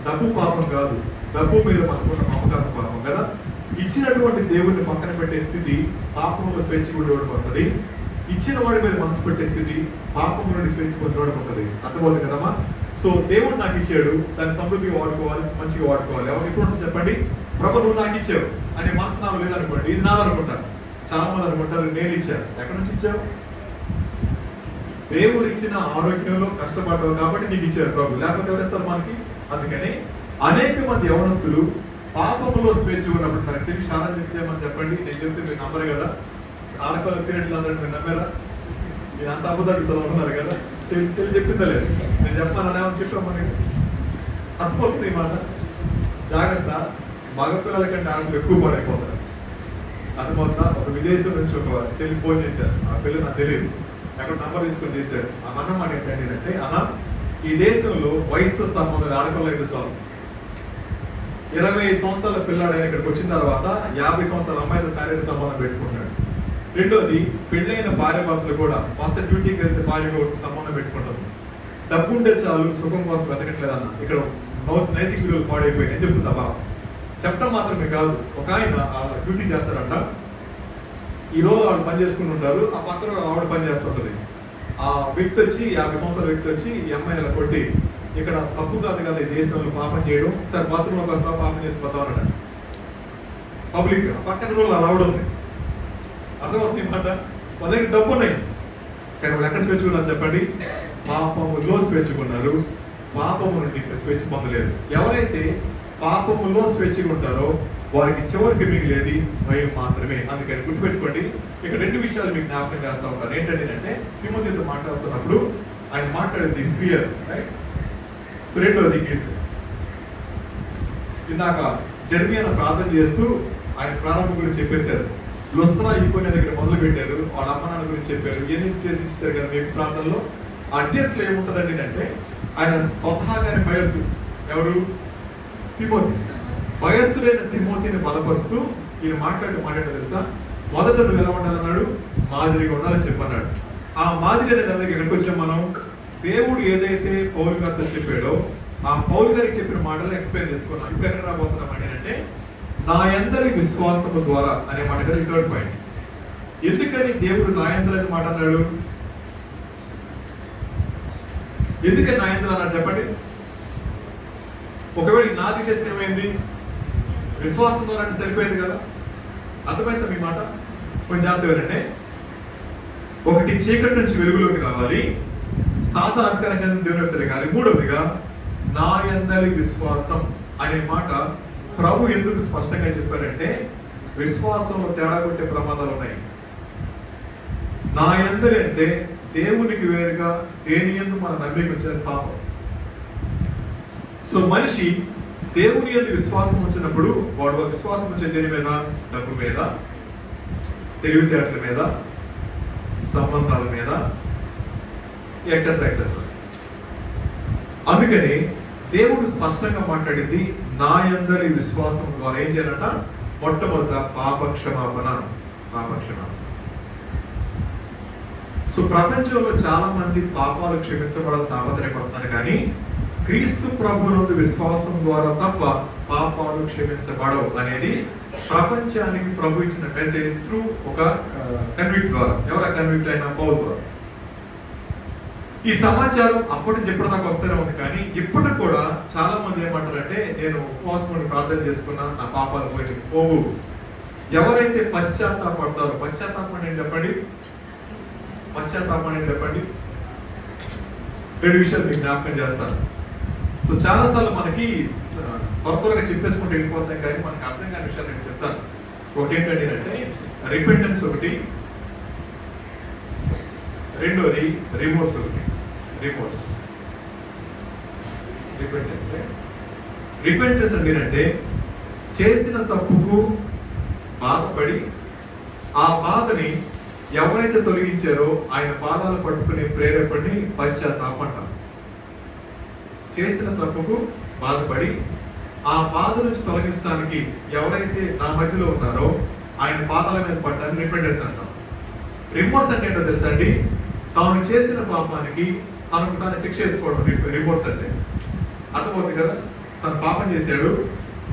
డబ్బు పాపం కాదు, డబ్బు మీద మనకున్న మమకారం పాపం కదా. ఇచ్చినటువంటి దేవుడిని పక్కన పెట్టే స్థితి పాపంలో స్వేచ్ఛ ఉండేవాడికి వస్తుంది. ఇచ్చిన వాడి మీద మనసు పెట్టే స్థితి పాపం నుండి స్వేచ్ఛ పొందేవాడికి ఉంటుంది. అర్థమవుతుంది కదమ్మా? సో దేవుడు నాకు ఇచ్చాడు, దాన్ని సమృద్ధిగా వాడుకోవాలి, మంచిగా వాడుకోవాలి. ఎవరు ఎప్పుడు చెప్పండి, ప్రభు నువ్వు నాకు ఇచ్చావు అనే మనసు నాకు లేదనుకోండి, ఇది నాదనుకుంటాను. చాలా మంది అనుకుంటారు నేను ఇచ్చాను. ఎక్కడి నుంచి ఇచ్చావు? దేవుడు ఇచ్చిన ఆరోగ్యంలో కష్టపడ్డావు కాబట్టి నీకు ఇచ్చారు ప్రభు, లేకపోతే ఎవరేస్తారు మనకి? అందుకని అనేక మంది యవనస్తులు పాపములో స్వేచ్ఛ ఉన్నప్పుడు, నాకు చెప్పి చాలా చెప్తామని చెప్పండి, నేను చెప్తే మీరు నమ్మరు కదా. ఆడపిల్ల సీరియట్లు అందరూ మీరు నమ్మారా? మీరు అంత అబద్ధాలతో ఉన్నారు కదా. చెల్లి చెప్పిందా లేదు, నేను చెప్పాలని చెప్పాం మనకి. తప్పవుతుంది ఈ మాట. జాగ్రత్త, మగపిల్లల కంటే ఆడపిల్లలు ఎక్కువ పడైపోతారు. అర్థమవుతా? ఒక విదేశం నుంచి ఒక చెల్లి ఫోన్ చేశారు, ఆ పిల్ల నాకు తెలియదు, అక్కడ నంబర్ తీసుకొని చేశాడు. ఆ అన్నమాట ఏంటంటే, అన్న ఈ దేశంలో వయసుతో సంబంధం ఆడపిల్ల అయితే చాలు. 20 సంవత్సరాల పిల్లాడు ఆయన ఇక్కడికి వచ్చిన తర్వాత 50 సంవత్సరాల అమ్మాయితో శారీరక సంబంధం పెట్టుకుంటాడు. రెండోది, పెళ్ళైన భార్య భర్తలు కూడా భర్త డ్యూటీకి వెళ్తే భార్య సంబంధం పెట్టుకుంటారు. డబ్బు ఉంటే చాలు, సుఖం కోసం వెతకట్లేదన్న. ఇక్కడ నైతిక విలువలు పాడైపోయి నేను చెప్తున్నా బాబా, చెప్పడం మాత్రమే కాదు. ఒక ఆయన డ్యూటీ చేస్తాడంట, ఈ రోజు ఆవిడ పని చేసుకుని ఉంటారు, ఆ పక్కన ఆవిడ పని చేస్తుంటది. ఆ వ్యక్తి వచ్చి 50 సంవత్సరాల వ్యక్తి వచ్చి ఈ అమ్మాయి ఇలా కొట్టి, ఇక్కడ తప్పు కాదు కదా ఈ దేశంలో పాపం చేయడం, సార్ బాత్రూంలోకి వస్తా పాపం చేసిపోతాం అన్నాడు. పబ్లిక్ పక్కన రోజులు అలా ఆవిడ ఉంది. అర్థమవుతుంది మాట. వాళ్ళ దగ్గర డబ్బు ఉన్నాయి కానీ వాళ్ళు ఎక్కడ స్వేచ్ఛకున్నారు చెప్పండి? పాపములో స్వేచ్ఛకున్నారు, పాపము నుండి స్వేచ్ఛ పొందలేదు. ఎవరైతే పాపములో స్వేచ్ఛగా ఉంటారో వారికి చివరికి మిగిలేది భయం మాత్రమే. అందుకని గుర్తుపెట్టుకోండి, ఇక్కడ 2 విషయాలు మీకు జ్ఞాపకం చేస్తూ ఉంటారు. ఏంటంటే తిమోతితో మాట్లాడుతున్నప్పుడు ఆయన మాట్లాడేది ఫియర్, రైట్? సో రెండోది గిల్ట్. ఇందాక జెర్మియా ప్రార్థన చేస్తూ ఆయన ప్రారంభం గురించి చెప్పేశారు. లుస్త్రా ఇకోనియ దగ్గర మొదలు పెట్టారు, వాళ్ళ అమ్మ నాన్న గురించి చెప్పారు, ఎన్ని అడ్రస్ ఇస్తారు కదా మీకు ప్రాంతంలో. ఆ అడ్రస్లో ఏముంటుందండి అంటే ఆయన స్వతహాగానే భయస్తు ఎవరు? తిమోతి. వయస్సులైన తిమోతిని బలపరుస్తూ ఈయన మాట్లాడే తెలుసా? మొదట నువ్వు ఎలా ఉండాలన్నాడు? మాదిరిగా ఉండాలని చెప్పన్నాడు. ఆ మాదిరి అనే దానికి ఎక్కడికి వచ్చాం మనం? దేవుడు ఏదైతే పౌలు గారితో చెప్పాడో ఆ పౌలు గారికి చెప్పిన మాటలు ఎక్స్ప్లెయిన్ చేసుకున్నాం. ఇప్పుడు ఎక్కడ రాబోతున్నాం అంటే నా యందరి విశ్వాసము ద్వారా అనే మాట కదా థర్డ్ పాయింట్. ఎందుకని దేవుడు నా యందరి అనే మాట అన్నాడు? ఎందుకని నా యందరి అన్నాడు చెప్పండి? ఒకవేళ నా తీసేస్తే ఏమైంది? విశ్వాసం ద్వారా అంటే సరిపోయింది కదా. అర్థమైందా మీ మాట? కొంచెం జాగ్రత్త ఏంటంటే, ఒకటి చీకటి నుంచి వెలుగులోకి రావాలి, సాతాను అధికారం దేవుని తిరగాలి. మూడవదిగా నా యందలి విశ్వాసం అనే మాట ప్రభు ఎందుకు స్పష్టంగా చెప్పారంటే విశ్వాసంలో తేడా కొట్టే ప్రమాదాలు ఉన్నాయి. నా యందలి అంటే దేవునికి వేరుగా దేని యందు మన నమ్మిక వచ్చిన పాపం. సో మనిషి దేవుని యందు విశ్వాసం వచ్చినప్పుడు వాడు విశ్వాసం వచ్చే దేని మీద? డబ్బు మీద, తెలివితేటల మీద, సంబంధాల మీద, ఎక్సెట్రా ఎక్సెట్రా. అందుకని దేవుడు స్పష్టంగా మాట్లాడింది నా యందలి విశ్వాసం ద్వారా ఏం చేయాలంట? మొట్టమొదట పాపక్షమాపణ. సో ప్రపంచంలో చాలా మంది పాపాలు క్షమించబడాలని తాపత్రయపడుతున్నారు, కానీ క్రీస్తు ప్రభువునందు విశ్వాసం ద్వారా తప్ప పాపాలు క్షమించబడవు అనేది ప్రపంచానికి ప్రభు ఇచ్చిన మెసేజ్ త్రూ ఒక కన్విక్ట్ ద్వారా. ఎవరు కన్విక్ట్ అయినా? పౌలు ద్వారా. ఈ సమాచారం అప్పటి నుంచి ఎప్పటిదాకా వస్తూనే ఉంది, కానీ ఇప్పటికి కూడా చాలా మంది ఏమంటారంటే నేను ఉపవాసం ప్రార్థన చేసుకున్నా, నా పాపాలు పోవు. ఎవరైతే పశ్చాత్తాపడతారో, పశ్చాత్తాపం ఏంటి చెప్పండి? రెండు విషయాలు మీకు జ్ఞాపకం చేస్తాను. సో చాలాసార్లు మనకి త్వరగా చెప్పేసుకుంటూ వెళ్ళిపోతాం, కానీ మనకు అర్థం కాని విషయాలు నేను చెప్తాను. ఒకటి ఏంటంటే రిపెంటెన్స్ ఒకటి, రెండోది రిమోర్స్ ఒకటి. రిపెంటెన్స్ అంటే చేసిన తప్పుకు బాధపడి ఆ బాధని ఎవరైతే తొలగించారో ఆయన పాదాలు పట్టుకునే ప్రేరేపణని పశ్చాత్తాపం అంటాం. చేసిన తప్పుకు బాధపడి ఆ బాధ నుంచి తొలగించడానికి ఎవరైతే నా మధ్యలో ఉన్నారో ఆయన పాదాల మీద పడ్డాన్ని రిపెంటెన్స్ అంటాం. రిమోర్స్ అంటే ఏంటో తెలుసా అండి? తాను చేసిన పాపానికి తనకు తాను శిక్ష వేసుకోవడం రిమోర్స్ అంటే. అర్థమవుతుంది కదా? తను పాపం చేశాడు,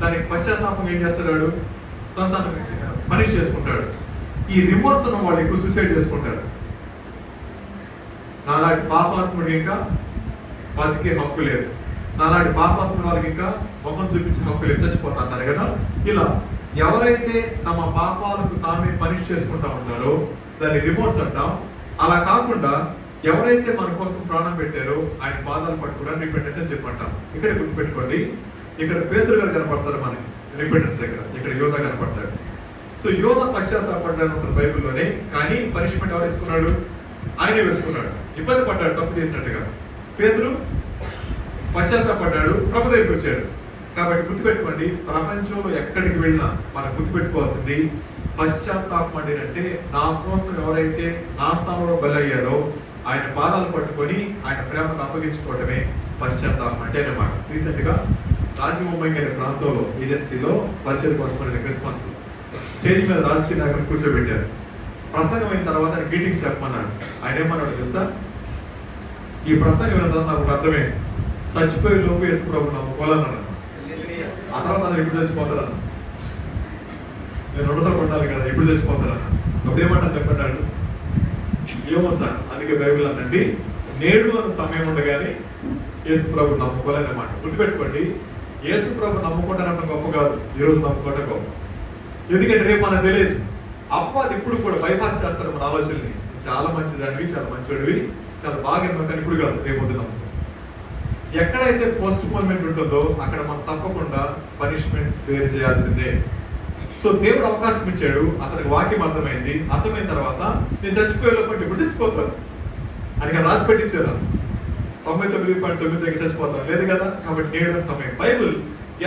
దానికి పశ్చాత్తాపం ఏం చేస్తాడు? తను పనిష్ చేసుకుంటాడు. ఈ రిమోర్స్ ఉన్న వాళ్ళు ఎక్కువ సూసైడ్ చేసుకుంటారు. నాలాంటి పాపాత్ముడికి ఇంకా బతికే హక్కు లేదు, నాలాంటి పాపాత్ముడు వాళ్ళకి ఇంకా ముఖం చూపించే హక్కు లేదు, చచ్చిపోతారు కదా. ఇలా ఎవరైతే తమ పాపాలకు తామే పనిష్ చేసుకుంటా ఉంటారో దాన్ని రిమోర్స్ అంటాం. అలా కాకుండా ఎవరైతే మన కోసం ప్రాణం పెట్టారో ఆయన పాదాలు పట్టుకోవడానికి రిపెంటెన్స్ అని చెప్పంటాం. ఇక్కడ గుర్తుపెట్టుకోండి, ఇక్కడ పేతురు గారు కనపడతారు మనకి రిపెంటెన్స్ దగ్గర, ఇక్కడ యోధ కనపడతాడు. సో యోధ పశ్చాత్తాపడ్డాడు ఉంటుంది బైబిల్లోనే, కానీ పనిష్మెంట్ ఎవరు వేసుకున్నాడు? ఆయనే వేసుకున్నాడు. ఇబ్బంది పడ్డాడు తప్పు చేసినట్టుగా. పేతురు పశ్చాత్తాపడ్డాడు, ప్రభు దగ్గరికి వచ్చాడు. కాబట్టి గుర్తుపెట్టుకోండి, ప్రపంచంలో ఎక్కడికి వెళ్ళినా మనం గుర్తుపెట్టుకోవాల్సింది పశ్చాత్తాపం అంటే నా కోసం ఎవరైతే నా స్థానంలో బలయ్యారో ఆయన పాదాలు పట్టుకొని ఆయన ప్రేమను అప్పగించుకోవడమే పశ్చాత్తాపం అంటే అన్నమాట. రీసెంట్ గా రాజముంబై అనే ప్రాంతంలో ఏజెన్సీలో పరిచయం కోసం క్రిస్మస్ స్టేజ్ మీద రాజకీయ నాయకులు కూర్చోబెట్టారు. ప్రసంగం అయిన తర్వాత ఆయన గ్రీటింగ్స్ చెప్పమన్నాడు. ఆయన ఏమన్నాడు తెలుసా? ఈ ప్రసంగం విన్న నాకు అర్థమైంది, చచ్చిపోయే లోపు వేసుకురావు నమ్ముకోవాలన్నాడు. ఆ తర్వాత నన్ను ఎప్పుడు చచ్చిపోతారన్న, నేను రెండుసార్లు ఉండాలి కదా, ఎప్పుడు చచ్చిపోతారన్న. అప్పుడు ఏమంటారు చెప్పంటాడు? ఏమో సార్, అందుకే బైబిల్ అనండి నేడు అన్న సమయం ఉండగానే యేసు ప్రభు నమ్ముకోవాలనే మాట. గుర్తుపెట్టుకోండి, యేసు ప్రభు నమ్ముకుంటారంట గొప్ప కాదు, ఈ రోజు నమ్ముకోవటం గొప్ప. ఎందుకంటే రేపు మనకు తెలియదు. అపవాది ఇప్పుడు కూడా బైపాస్ చేస్తారు మన ఆలోచనని. చాలా మంచిదానివి, చాలా మంచివాడివి, చాలా బాగా నమ్మకాన్ని ఇప్పుడు కాదు, రేపు వద్దు నమ్మకం. ఎక్కడైతే పోస్ట్ పోన్మెంట్ ఉంటుందో అక్కడ మనం తప్పకుండా పనిష్మెంట్ వేరు చేయాల్సిందే. సో దేవుడు అవకాశం ఇచ్చాడు, అతనికి వాక్యం అర్థమైంది. అర్థమైన తర్వాత నేను చచ్చిపోయే లోపల ఇప్పుడు చచ్చిపోతాను అని రాసి పెట్టించారు. 99.9 దగ్గర చచ్చిపోతాను లేదు కదా. కాబట్టి నేడు అనే సమయం, బైబుల్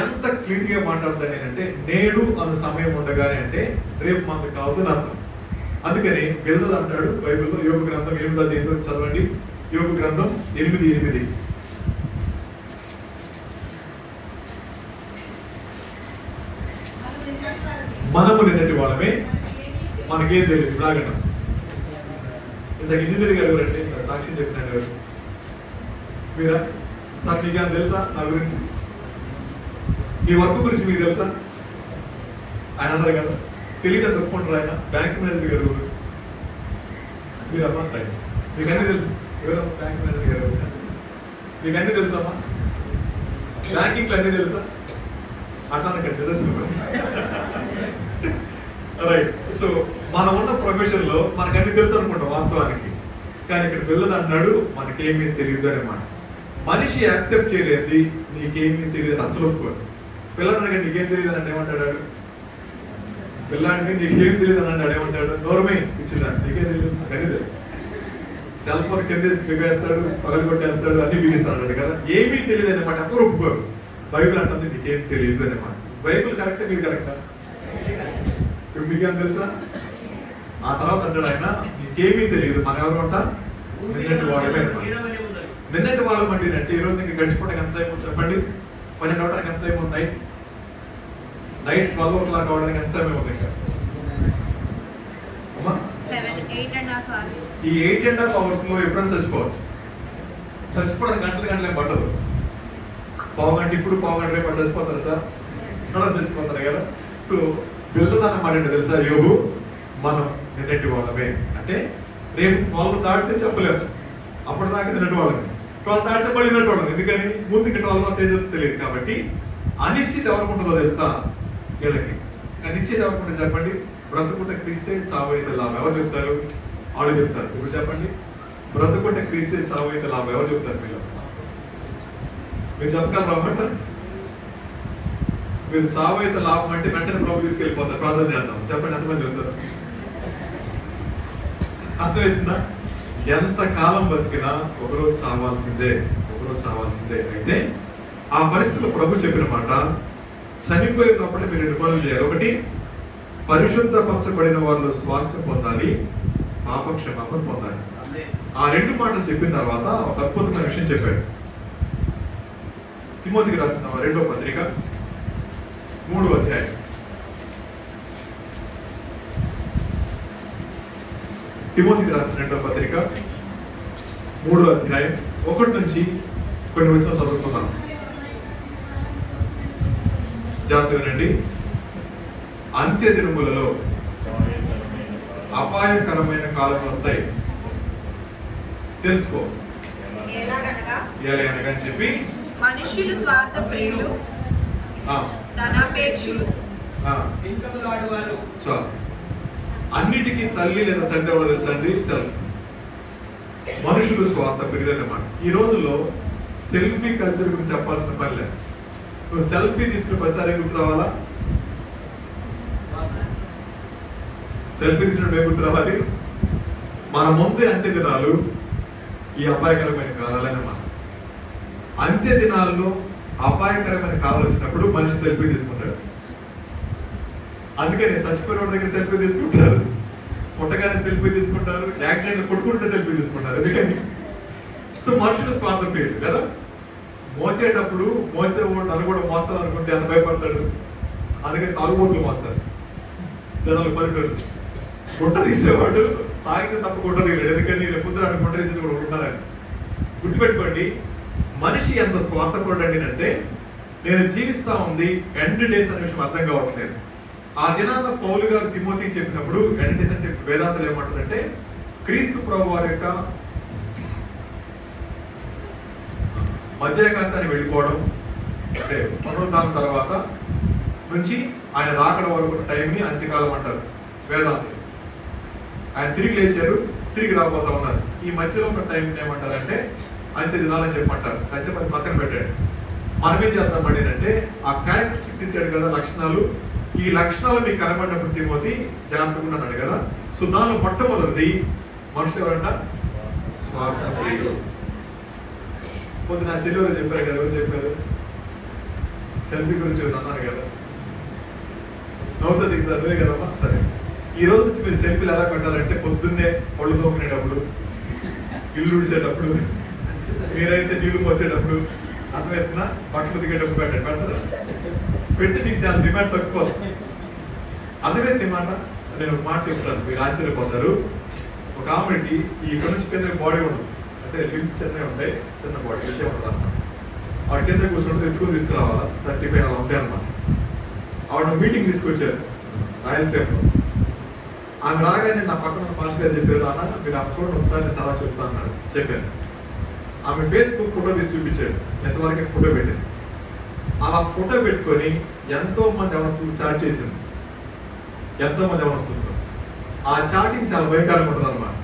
ఎంత క్లియర్ గా మాట్లాడుతాను అంటే నేడు అన్న సమయం ఉండగానే అంటే రేపు మనకు కావద్దని అర్థం. అందుకని బిల్దలు అంటాడు బైబిల్లో, యోగ గ్రంథం 8వ చదవండి. యోగ గ్రంథం 8:8. మనము నిన్నటి వాళ్ళమే, మనకేం తెలియదు. ఇలాగంట ఇంత ఇంజనీర్ గారు ఎవరంటే ఇంత సాక్షి చెప్పిన గారు మీరా సార్, మీకేమైనా తెలుసా నా గురించి? మీ వర్క్ గురించి మీకు తెలుసా? ఆయన అన్నారు కదా తెలియదని చెప్పుకుంటారు. ఆయన బ్యాంక్ మేనేజర్ గారు మీరు అమ్మా, మీకు అన్నీ తెలుసు. ఎవరమ్మా బ్యాంక్ మేనేజర్ గారు? మీకు అన్నీ తెలుసమ్మా? బ్యాంకింగ్లో అన్నీ తెలుసా? అట్లానకండి రైట్. సో మనం ఉన్న ప్రొఫెషన్ లో మనకు అన్ని తెలుసు అనుకుంటాం వాస్తవానికి, కానీ ఇక్కడ పిల్లలు అంటున్నాడు మనకేమీ తెలియదు అనమాట. మనిషి యాక్సెప్ట్ చేయలేదు నీకేమీ తెలియదు అసలు ఒప్పుకోండి. పిల్లలు అడగండి నీకేం తెలియదు అంటే ఏమంటాడు? పిల్లాడిని నీకేం తెలియదు అని అంటే ఏమంటాడు? నోరమే ఇచ్చిందాడు, నీకేం తెలియదు, నాకు అన్ని తెలుసు. సెల్ ఫోన్ కింద బిగేస్తాడు, పగలు కొట్టేస్తాడు, అన్ని బిగిస్తాడు కదా. ఏమీ తెలియదు అనమాట. అప్పుడు ఒప్పుకోరు. బైబిల్ అంటుంది నీకేం తెలియదు అనమాట. బైబిల్ కరెక్టా మీరు కరెక్టా? ఇప్పుడు మీకేం తెలుసా? ఆ తర్వాత అంటాడు ఆయన నీకేమీ తెలియదు, మన ఎవరు అంటారు? నిన్నటి వాళ్ళమే. నిన్నటి వాళ్ళం అండి అంటే ఈ రోజు ఇంకా గడిచిపోవడానికి ఎంత టైం ఉంది చెప్పండి? 12 అవడానికి ఎంత టైం ఉంది? నైట్ 12 o'clock అవడానికి ఎంత సమయం ఉంది? ఇంకా ఈ 8.5 hours లో ఎప్పుడైనా చచ్చిపోవచ్చు. చచ్చిపోవడానికి గంటలు పట్టదు. పావు గంట ఇప్పుడు, పావు గంట రేపు చచ్చిపోతారు సార్, సడన్ చచ్చిపోతారు కదా. సో పిల్లలు అన్నమాట ఏంటో తెలుసా? యోగు మనం నిన్నటి వాళ్ళమే అంటే రేపు 12 దాటితే చెప్పలేము, అప్పటిదాకా నిన్నటి వాళ్ళమే. 12 దాటితే మళ్ళీ నిన్నటి వాళ్ళం. ఎందుకని? ముందు ఇంకా 12 hours ఏదో తెలియదు కాబట్టి. అనిశ్చిత ఎవరికి ఉంటుందో తెలుసా? వీళ్ళకి నిశ్చిత ఎవరికి ఉంటుంది చెప్పండి? బ్రతుకుంటే క్రీస్తే చావు అయితే లాభం. ఎవరు చెప్తారు? వాళ్ళు చెప్తారు. ఇప్పుడు చెప్పండి, బ్రతుకుంటే క్రీస్తే చావు అయితే లాభం. ఎవరు చెప్తారు? మీరు చెప్పగలరు అన్నమాట. మీరు చావు అయితే లాభం అంటే వెంటనే ప్రభు తీసుకెళ్ళిపోతారు. ప్రార్థన చేద్దాం చెప్పండి, ఎంతమంది చెప్తారు? అర్థమవుతుందా? ఎంత కాలం బతికినా ఒకరోజు చావాల్సిందే, ఒకరోజు చావాల్సిందే. అయితే ఆ పరిస్థితుల్లో ప్రభు చెప్పిన మాట, చనిపోయినప్పుడు మీరు 2 పనులు చేయాలి. ఒకటి, పరిశుద్ధపరచబడిన వాళ్ళు స్వాస్థ్యం పొందాలి, పాపక్షమాపణ పొందాలి. ఆ 2 మాటలు చెప్పిన తర్వాత ఒక అద్భుతమైన విషయం చెప్పాడు. తిమోతికి రాసిన 2వ పత్రిక 3వ అధ్యాయం. తిమోతికి రాసిన 2వ పత్రిక 3వ అధ్యాయం 1 నుంచి కొన్ని వచనాలు చదువుకుందాం. జాగ్రత్తగా వినండి. అంత్య దినములలో అపాయకరమైన కాలం వస్తాయి, తెలుసుకో. ఎలాగనగా అని చెప్పి
మనుష్యులు స్వార్థ ప్రియులు, ధనాపేక్షులు,
అన్నిటికీ తల్లి లేదా తండ్రి ఎవరో తెలుసా అండి? సెల్ఫ్. మనుషులు స్వార్థ ప్రియులు అన్నమాట. ఈ రోజుల్లో సెల్ఫీ కల్చర్ గురించి చెప్పాల్సిన పని లేదు. నువ్వు సెల్ఫీ తీసుకుని ప్రతిసారి గుర్తు రావాలా? సెల్ఫీ తీసుకుని గుర్తు రావాలి. మన ముందే అంత్య దినాలు ఈ అపాయకరమైన కాలాలన్నమాట. అంత్య దినాల్లో అపాయకరమైన కాలాలు వచ్చినప్పుడు మనిషి సెల్ఫీ తీసుకుంటాడు. అందుకని చచ్చిపోయిన దగ్గర సెల్ఫీ తీసుకుంటారు, పుట్టగానే సెల్ఫీ తీసుకుంటారు, యాక్సిడెంట్ కొట్టుకుంటే సెల్ఫీ తీసుకుంటారు. ఎందుకని? సో మనుషులు స్వాతంత్ర్యం కదా. మోసేటప్పుడు మోసేవాడు నన్ను కూడా మోస్తాను అనుకుంటే అంత భయపడతాడు. అందుకని తాగుబోట్లు మోస్తారు జనాలు, పల్లెటూరు. గుంట తీసేవాడు తాగితే తప్ప గుంట తీయలేడు. ఎందుకని? రేపు అటు గుంట తీసేది కూడా ఉంటారని. గుర్తుపెట్టుకోండి, మనిషి ఎంత స్వార్థపడు అంటే నేను జీవిస్తా ఉంది ఎండ్ డేస్ అనే విషయం అర్థం కావట్లేదు. ఆ దినాన పౌలు గారు తిమోతికి చెప్పినప్పుడు ఎండ్ డేస్ అంటే వేదాంతలు ఏమంటారంటే క్రీస్తు ప్రభు వారి యొక్క మధ్యాకాశాన్ని వెళ్ళిపోవడం, అంటే పునరుద్ధానం తర్వాత నుంచి ఆయన రాకడ వరకు టైంని అంత్యకాలం అంటారు వేదాంతులు. ఆయన తిరిగి లేచారు, తిరిగి రాబోతా ఉన్నారు. ఈ మధ్యలో ఉన్న టైం ఏమంటారంటే అంత్య దినాలని చెప్పంటారు. కాసేపు అది పక్కన పెట్టాడు. మనం ఏం చేద్దామండి అంటే ఆ క్యారెక్టరిస్టిక్స్ ఇచ్చాడు కదా, లక్షణాలు. ఈ లక్షణాలు మీకు కనబడినప్పుడు తిమోతి జాగ్రత్తగా ఉన్నాడు కదా. సో దానిలో మొట్టమొదటిది మనుషులు ఎవరంట? స్వార్థ ప్రియులు. పొద్దు నా చెల్లెలు చెప్పారు కదా, ఎవరు చెప్పారు? సెల్ఫీ గురించి అన్నారు కదా, నవ్వుతా దిగుతారు కదమ్మా. సరే, ఈ రోజు నుంచి మీరు సెల్ఫీలు ఎలా పెట్టాలంటే పొద్దున్నే పళ్ళు తోముకునేటప్పుడు, ఇల్లు ఉడిసేటప్పుడు, మీరైతే నీళ్లు పోసేటప్పుడు, అర్థమవుతున్నా బట్టలు దిగేటప్పుడు పెట్టండి. పెడితే మీకు చాలా డిమాండ్ తక్కువ. అర్థమైంది మాట. నేను ఒక మాట చెప్తాను, మీరు ఆశ్చర్యపోతారు. ఒక ఆమెకి ఇక్కడ నుంచి కింద బాడీ ఉండదు, అంటే లిమ్స్ చిన్నవి ఉంటాయి, చిన్న బాడీ వెళ్తే ఉంటుంది అన్నమాట. ఆవిడ కింద కూర్చుంటే ఎత్తుకొని తీసుకురావాలా, 35 అలా ఉంటాయి అన్నమాట. ఆవిడ మీటింగ్ తీసుకొచ్చారు రాయలసీమలో. ఆమె రాగానే నా పక్కన ఫాస్ట్ గారు చెప్పారు, అన్న మీరు ఆమె చూడండి ఒకసారి, నేను తర్వాత చెప్తాను అన్నాడు. చెప్పాను. ఆమె ఫేస్బుక్ ఫోటో తీసి చూపించాడు, ఎంతవరకు ఫోటో పెట్టింది. అలా ఫోటో పెట్టుకొని ఎంతో మంది అవస్థలు చాట్ చేసింది, ఎంతో మంది అవస్థలతో. ఆ చాటింగ్ చాలా భయంకరంగా ఉంటుంది అన్నమాట.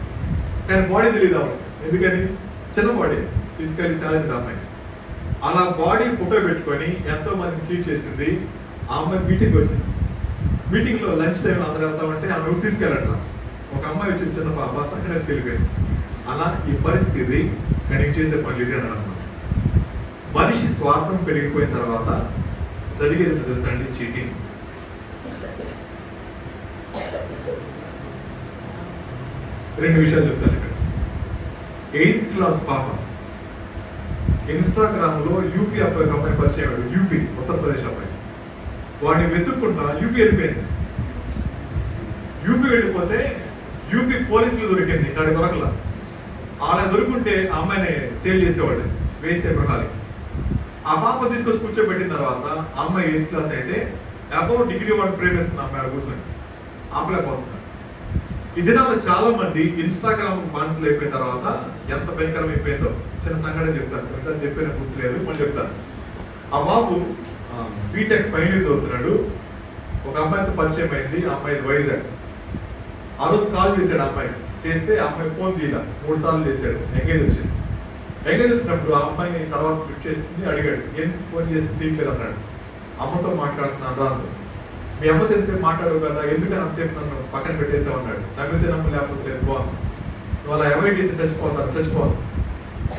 కానీ బాడీ తెలియదు ఆవిడ, ఎందుకని చిన్న బాడీ, ఫిజికల్లీ ఛాలెంజ్ అమ్మాయి. అలా బాడీ ఫోటో పెట్టుకొని ఎంతో మందిని చీట్ చేసింది. ఆ అమ్మాయి మీటింగ్ వచ్చింది. మీటింగ్ లో లంచ్ టైంలో అందరూ వెళ్తామంటే ఆమె తీసుకెళ్ళట. ఒక అమ్మాయి వచ్చింది, చిన్న పాప సంకనేసి వెళ్ళిపోయింది. అలా ఈ పరిస్థితి నేను చేసే పనులు ఇది అని అన్నమాట. మనిషి స్వార్థం పెరిగిపోయిన తర్వాత జరిగేది తెలుసా అండి, చీటింగ్. రెండు విషయాలు చెప్తాను ఇక్కడ. 8th క్లాస్ పాప ఇన్స్టాగ్రామ్ లో యూపీ అబ్బాయి అమ్మాయి పరిచయం అయ్యాడు, యూపీ ఉత్తరప్రదేశ్ అబ్బాయి. వాడిని వెతుక్కుంటా యూపీ వెళ్ళిపోయింది. యూపీ వెళ్ళిపోతే యూపీ పోలీసులు దొరికింది, ఇక్కడ దొరకలా. అలా దొరుకుంటే ఆ అమ్మాయిని సేల్ చేసేవాడు వేసే ప్రహాలి. ఆ పాప తీసుకొచ్చి కూర్చోబెట్టిన తర్వాత ఆ అమ్మాయి 8th క్లాస్ అయితే అబౌవ్ డిగ్రీ వాడిని ప్రేమిస్తున్న అమ్మాయి కూర్చొని ఆపలేకపోతున్నారు. ఈ దినాల్లో చాలా మంది ఇన్స్టాగ్రామ్ బాన్సులు అయిపోయిన తర్వాత ఎంత భయంకరం అయిపోయిందో చిన్న సంఘటన చెప్తాను. ఒకసారి చెప్పిన గుర్తులేదు, మళ్ళీ చెప్తాను. ఆ బాబు బీటెక్ ఫైనల్ ఇయర్ చదువుతున్నాడు. ఒక అమ్మాయితో పరిచయం అయింది, ఆ అమ్మాయి వైజాగ్. ఆ రోజు కాల్ చేశాడు ఆ అమ్మాయి. చేస్తే ఆ అమ్మాయి ఫోన్ తీయలా, 3 సార్లు చేశాడు. ఎంగేజ్ వచ్చింది. ఎంగేజ్ వచ్చినప్పుడు ఆ అమ్మాయిని తర్వాత లిఫ్ట్ చేసింది, అడిగాడు ఎందుకు ఫోన్ చేసి తీయట్లేదు అన్నాడు. అమ్మతో మాట్లాడుతున్నాను రా. మీ అమ్మ తెలిసేపు మాట్లాడవు కదా, ఎందుకని అంతసేపు నన్ను పక్కన పెట్టేసావు అన్నాడు. నమ్మితే నమ్ము, లేకపోతే లేదు బాగుంది, నువ్వు అలా అవాయిడ్ చేసి చచ్చిపోను.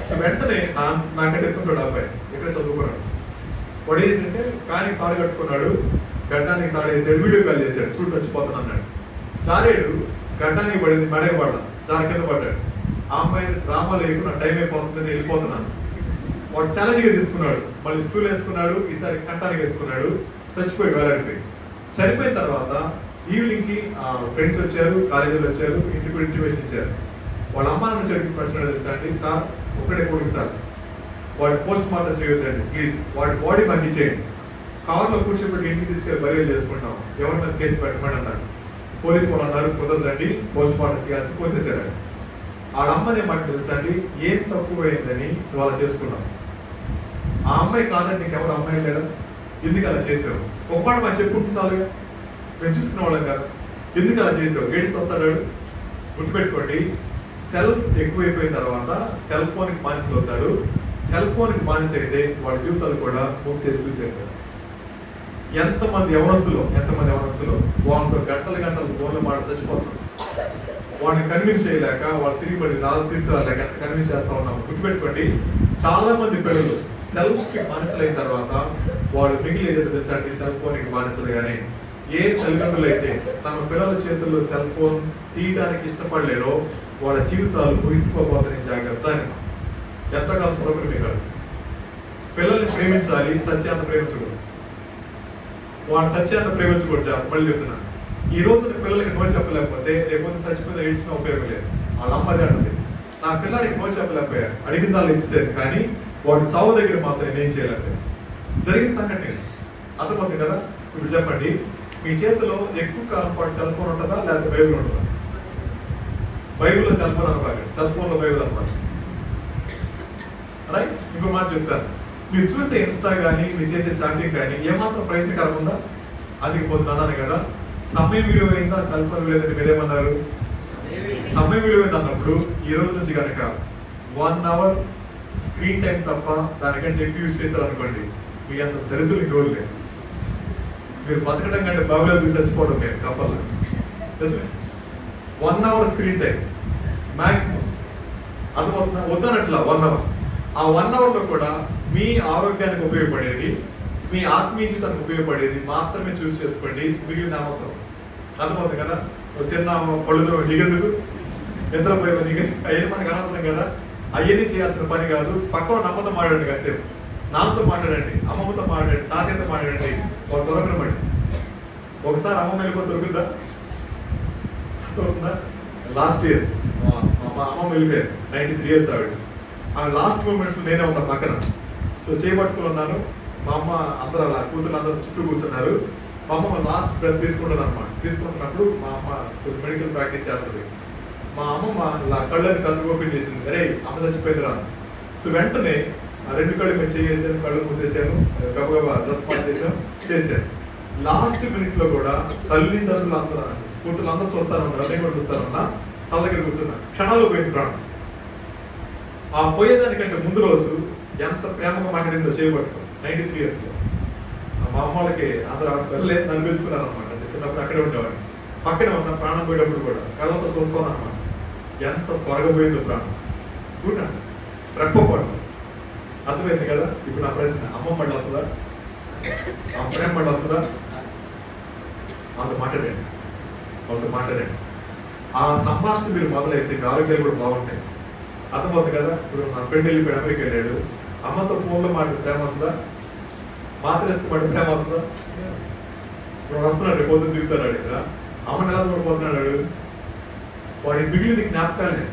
సో వెంటనే నాకంటే ఎత్తుంటాడు అబ్బాయి, ఇక్కడ చదువుకున్నాడు. వాడు ఏంటంటే కానీ తాడు కట్టుకున్నాడు, గడ్డానికి తాడు వేసాడు, వీడియో కాల్ చేశాడు, చూడు చచ్చిపోతాను అన్నాడు. జారేడు, గడ్డానికి పడింది, మెడకి పడ్డా, జార కింద పడ్డాడు. ఆ అమ్మాయి డ్రామాలు వేయకుండా టైం అయిపోతుందని వెళ్ళిపోతున్నాను. వాడు ఛాలెంజ్గా తీసుకున్నాడు, మళ్ళీ స్టూల్ వేసుకున్నాడు, ఈసారి కంటానికి వేసుకున్నాడు, చచ్చిపోయి వేలాడిపోయి. చనిపోయిన తర్వాత ఈవినింగ్ కి ఫ్రెండ్స్ వచ్చారు, కాలేజీలో వచ్చారు, ఇంటికి కూడా ఇంటిమేషన్ ఇచ్చారు. వాళ్ళ అమ్మ నాన్న చెప్పిన ప్రశ్న తెలుసా అండి, సార్ ఒకటే కొడుకు సార్, వాడి పోస్ట్ మార్టం చేయొద్దండి ప్లీజ్, వాడి బాడీ మనకి చేయండి, కార్లో కూర్చోబెట్టి ఇంటికి తీసుకెళ్ళి బరియల్ చేసుకుంటాం, ఎవరి మీద కేసు పెట్టమని అన్నారు. పోలీసు వాళ్ళు అన్నారు కుదరదండి, పోస్ట్ మార్టం చేయాల్సి పోసేసారు. వాళ్ళ అమ్మని మాట తెలుసా అండి, ఏం తక్కువైందని నువ్వు అలా చేసుకున్నావు. ఆ అమ్మాయి కాదండి, ఇంకెవరు అమ్మాయి లేదా, ఎందుకు అలా చేసావు? ఒక మాట మనం చెప్పుకుంటే చాలుగా, మేము చూసుకునే వాళ్ళం కదా, ఎందుకు అలా చేసావు? ఏడ్స్ వస్తాడు. గుర్తుపెట్టుకోండి, సెల్ఫ్ ఎక్కువైపోయిన తర్వాత సెల్ ఫోన్కి బానిసలు అవుతాడు. సెల్ ఫోన్కి బానిస అయితే వాడి జీవితాలు కూడా మూసేసి చూసేస్తారు. ఎంతమంది ఎవరస్తులు వాళ్ళతో గంటలు ఫోన్లు మాట చచ్చిపోతారు. వాడిని కన్విన్స్ చేయలేక, వాళ్ళు తిరిగి పడి తీసుకురాలేక కన్విన్స్ చేస్తా ఉన్నాము. గుర్తుపెట్టుకోండి, చాలా మంది పిల్లలు సెల్ఫ్ కి బానిసలు అయిన తర్వాత వాళ్ళు మిగిలి తెలుసా అండి, సెల్ ఫోన్ కి బానిసలుగానే. ఏ తల్లిదండ్రులు అయితే తమ పిల్లల చేతుల్లో సెల్ ఫోన్ తీయడానికి ఇష్టపడలేరో వాళ్ళ జీవితాలు ముగిసిపోతారని జాగ్రత్త అని ఎంతకాలం ప్రోగ్రామ్. పిల్లల్ని ప్రేమించాలి, సత్యాన్ని ప్రేమించకూడదు. వాళ్ళని సత్యాన్ని ప్రేమించకూడదు. మళ్ళీ చెప్తున్నాను, ఈ రోజున పిల్లలకి నో చెప్పలేకపోతే రేపు చచ్చిపోతే ఏడ్చిన ఉపయోగం లేదు. వాళ్ళ అమ్మది అంటుంది, నా పిల్లడికి నో చెప్పలేకపోయా, అడిగిన దాన్ని ఇచ్చేది, కానీ వాడు చావు దగ్గర మాత్రం నేనేం చేయలేకపోయా. జరిగిన సంఘటన అర్థమవుతుంది కదా. ఇప్పుడు చెప్పండి, మీ చేతిలో ఎక్కువ కాలం పాటు సెల్ ఫోన్ ఉంటుందా, లేకపోతే బైబిల్ ఉంటుందా? బైబిల్లో సెల్ ఫోన్ అనమాట, సెల్ ఫోన్లో బైబిల్ అనమాట. రైట్. ఇంకో మాట చెప్తాను, మీరు చూసే ఇన్స్టా కానీ మీరు చేసే చాటింగ్ కానీ ఏమాత్రం ప్రయత్నకరం ఉందా? అది పోతున్నాను కదా. సమయం విలువైందా, సెల్ ఫోన్ విలువైందని మీరేమన్నారు? సమయం విలువైంది అన్నప్పుడు ఈ రోజు నుంచి కనుక 1 hour స్క్రీన్ టైం తప్ప దానికంటే ఎక్కువ యూజ్ చేశారు అనుకోండి, మీ అంత దరిద్రులు ఇంకోరు లేదు. మీరు బతకడం కంటే బాబులో చూసి చచ్చిపోవడం లేదు కప్పల్లో. 1 hour స్క్రీన్ టైం మ్యాక్సిమం. అది వద్దనట్లా 1 hour. ఆ 1 hour లో కూడా మీ ఆరోగ్యానికి ఉపయోగపడేది, మీ ఆత్మీయతకు ఉపయోగపడేది మాత్రమే చూస్ చేసుకోండి, మిగిలిన అవసరం. అర్థమవుతుంది కదా. తిన్నాము పళ్ళుతో నీకెందుకు, నిద్రపోయి అవన్నీ మనకు అనవసరం కదా. అవన్నీ చేయాల్సిన పని కాదు. పక్కన అమ్మతో మాట్లాడండి, కాసేపు నాన్నతో మాట్లాడండి, అమ్మమ్మతో మాట్లాడండి, తాతయ్యతో మాట్లాడండి, వాళ్ళు దొరకనమండి. ఒకసారి అమ్మ వెళ్ళిపోతే దొరుకుతుందా? లాస్ట్ ఇయర్ మా అమ్మ వెళ్ళిపోయారు, 93 years ఆవిడ. ఆ లాస్ట్ మూమెంట్స్ నేనే ఉన్నా పక్కన. సో చేపట్టుకుని ఉన్నాను. మా అమ్మ అందరూ అలా కూతురు అందరూ చుట్టూ కూర్చున్నారు. మా అమ్మ లాస్ట్ బ్రెత్ తీసుకుంటుంది అనమాట. తీసుకుంటున్నప్పుడు మా అమ్మ కొంచెం మెడికల్ ప్రాక్టీస్ చేస్తుంది. మా అమ్మమ్మ ఇలా కళ్ళని కళ్ళు ఓపెన్ చేసింది, అరే అమ్మ చచ్చిపోయిందిరా. సో వెంటనే ఆ 2 కళ్ళు మేము చేసాను, కళ్ళు మూసేసాను, గబగబా డ్రెస్ చేసాను, చేశాను. లాస్ట్ మినిట్ లో కూడా తల్లిదండ్రులు అందరూ కూతురు అందరూ చూస్తారన్నా, నేను కూడా చూస్తారన్నా, తల దగ్గర కూర్చున్నా. క్షణాలు పోయింది ప్రాణం. ఆ పోయేదానికంటే ముందు రోజు ఎంత ప్రేమగా మాట్లాడిందో చేయబట్టుకో. 93 years లో మా అమ్మ వాళ్ళకి అందరూ వెళ్ళలేదు, నన్ను పిలుచుకున్నారు అనమాట. చిన్నప్పుడు అక్కడే ఉండేవాడు. పక్కనే ఉన్న ప్రాణం పోయేటప్పుడు కూడా కళ్ళతో చూస్తాను అనమాట. ఎంత త్వరగా పోయిందో ప్రాణం. చూడండి, రెప్పపాటు. అర్థమైంది కదా? ఇప్పుడు నా ప్రశ్న, అమ్మ మళ్ళీ వస్తుందా? ఆ ప్రేమ మళ్ళీ వస్తుందా? వాళ్ళతో మాట్లాడండి, వాళ్ళతో మాట్లాడండి. ఆ సంభాషణ మీరు మొదలైతే మీ ఆరోగ్యాలు కూడా బాగుంటాయి. అర్థమవుతుంది కదా? ఇప్పుడు నా ఫ్రెండ్ వెళ్ళిపోయి అమెరికా వెళ్ళాడు. అమ్మతో ఫోన్లో మాట ప్రేమ వస్తుందా? మాత్రేసుకు మాట ప్రేమ వస్తుందా? ఇప్పుడు వస్తున్నాడు, రేపు పొద్దున్న తిరుగుతాడు ఇక్కడ. అమ్మని ఎలా చూడపోతున్నాడు? వాడి మిగిలిన జ్ఞాపకాలే.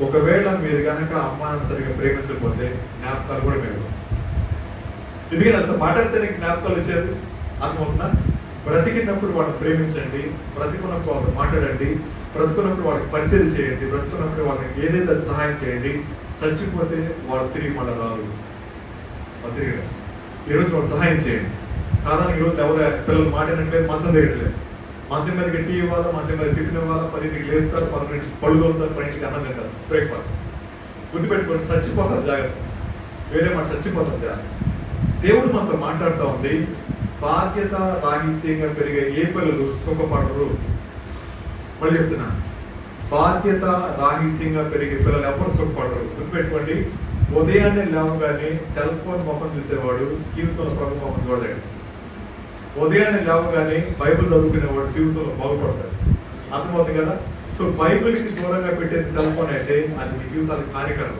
ఒకవేళ మీరు కనుక అమ్మాయిని సరిగ్గా ప్రేమించకపోతే జ్ఞాపకాలు కూడా మీరు ఎందుకంటే అసలు మాట్లాడితేనే జ్ఞాపకాలు వచ్చేది. అర్థమవుతుందా? బ్రతికినప్పుడు వాళ్ళని ప్రేమించండి, బ్రతికున్నప్పుడు వాళ్ళతో మాట్లాడండి, బ్రతుకున్నప్పుడు వాళ్ళకి పరిచయం చేయండి, బ్రతుకున్నప్పుడు వాళ్ళకి ఏదైతే అది సహాయం చేయండి. చచ్చిపోతే వాళ్ళు తిరిగి మళ్ళీ రాదు. తిరిగి ఈరోజు వాళ్ళు సహాయం చేయండి. సాధారణ ఈరోజు ఎవరు పిల్లలు మాట్లాడినట్లేదు, మంచం దిగట్లేదు. మంచం మీదకి టీ ఇవ్వాలా, మంచం మీద టిఫిన్ ఇవ్వాలా, 10ంటికి లేస్తారు, 12ంటికి పళ్ళు తోలుతారు, 12ంటికి అన్నం తింటారు, బ్రేక్ఫాస్ట్. గుర్తుపెట్టుకొని చచ్చిపోతారు జాగ్రత్త. వేరే మాట చచ్చిపోతారు జాగ్రత్త. దేవుడు మనతో మాట్లాడుతూ ఉంది, బాధ్యత రాహిత్యంగా పెరిగే ఏ పిల్లలు సుఖపడరు. మళ్ళీ చెప్తున్నా, బాధ్యత రాహిత్యంగా పెరిగే పిల్లలు ఎవరు సుఖపడరు. గుర్తుపెట్టుకోండి, ఉదయాన్నే లేవగానే సెల్ ఫోన్ ముఖం చూసేవాడు జీవితంలో ప్రభు ముఖం చూడలేడు. ఉదయాన్నే లేవగానే బైబిల్ చదువుకునేవాడు జీవితంలో బాగుపడతాడు. అర్థమవుతుంది కదా? సో బైబిల్కి దూరంగా పెట్టేది సెల్ ఫోన్ అయితే అది మీ జీవితానికి హానికరం.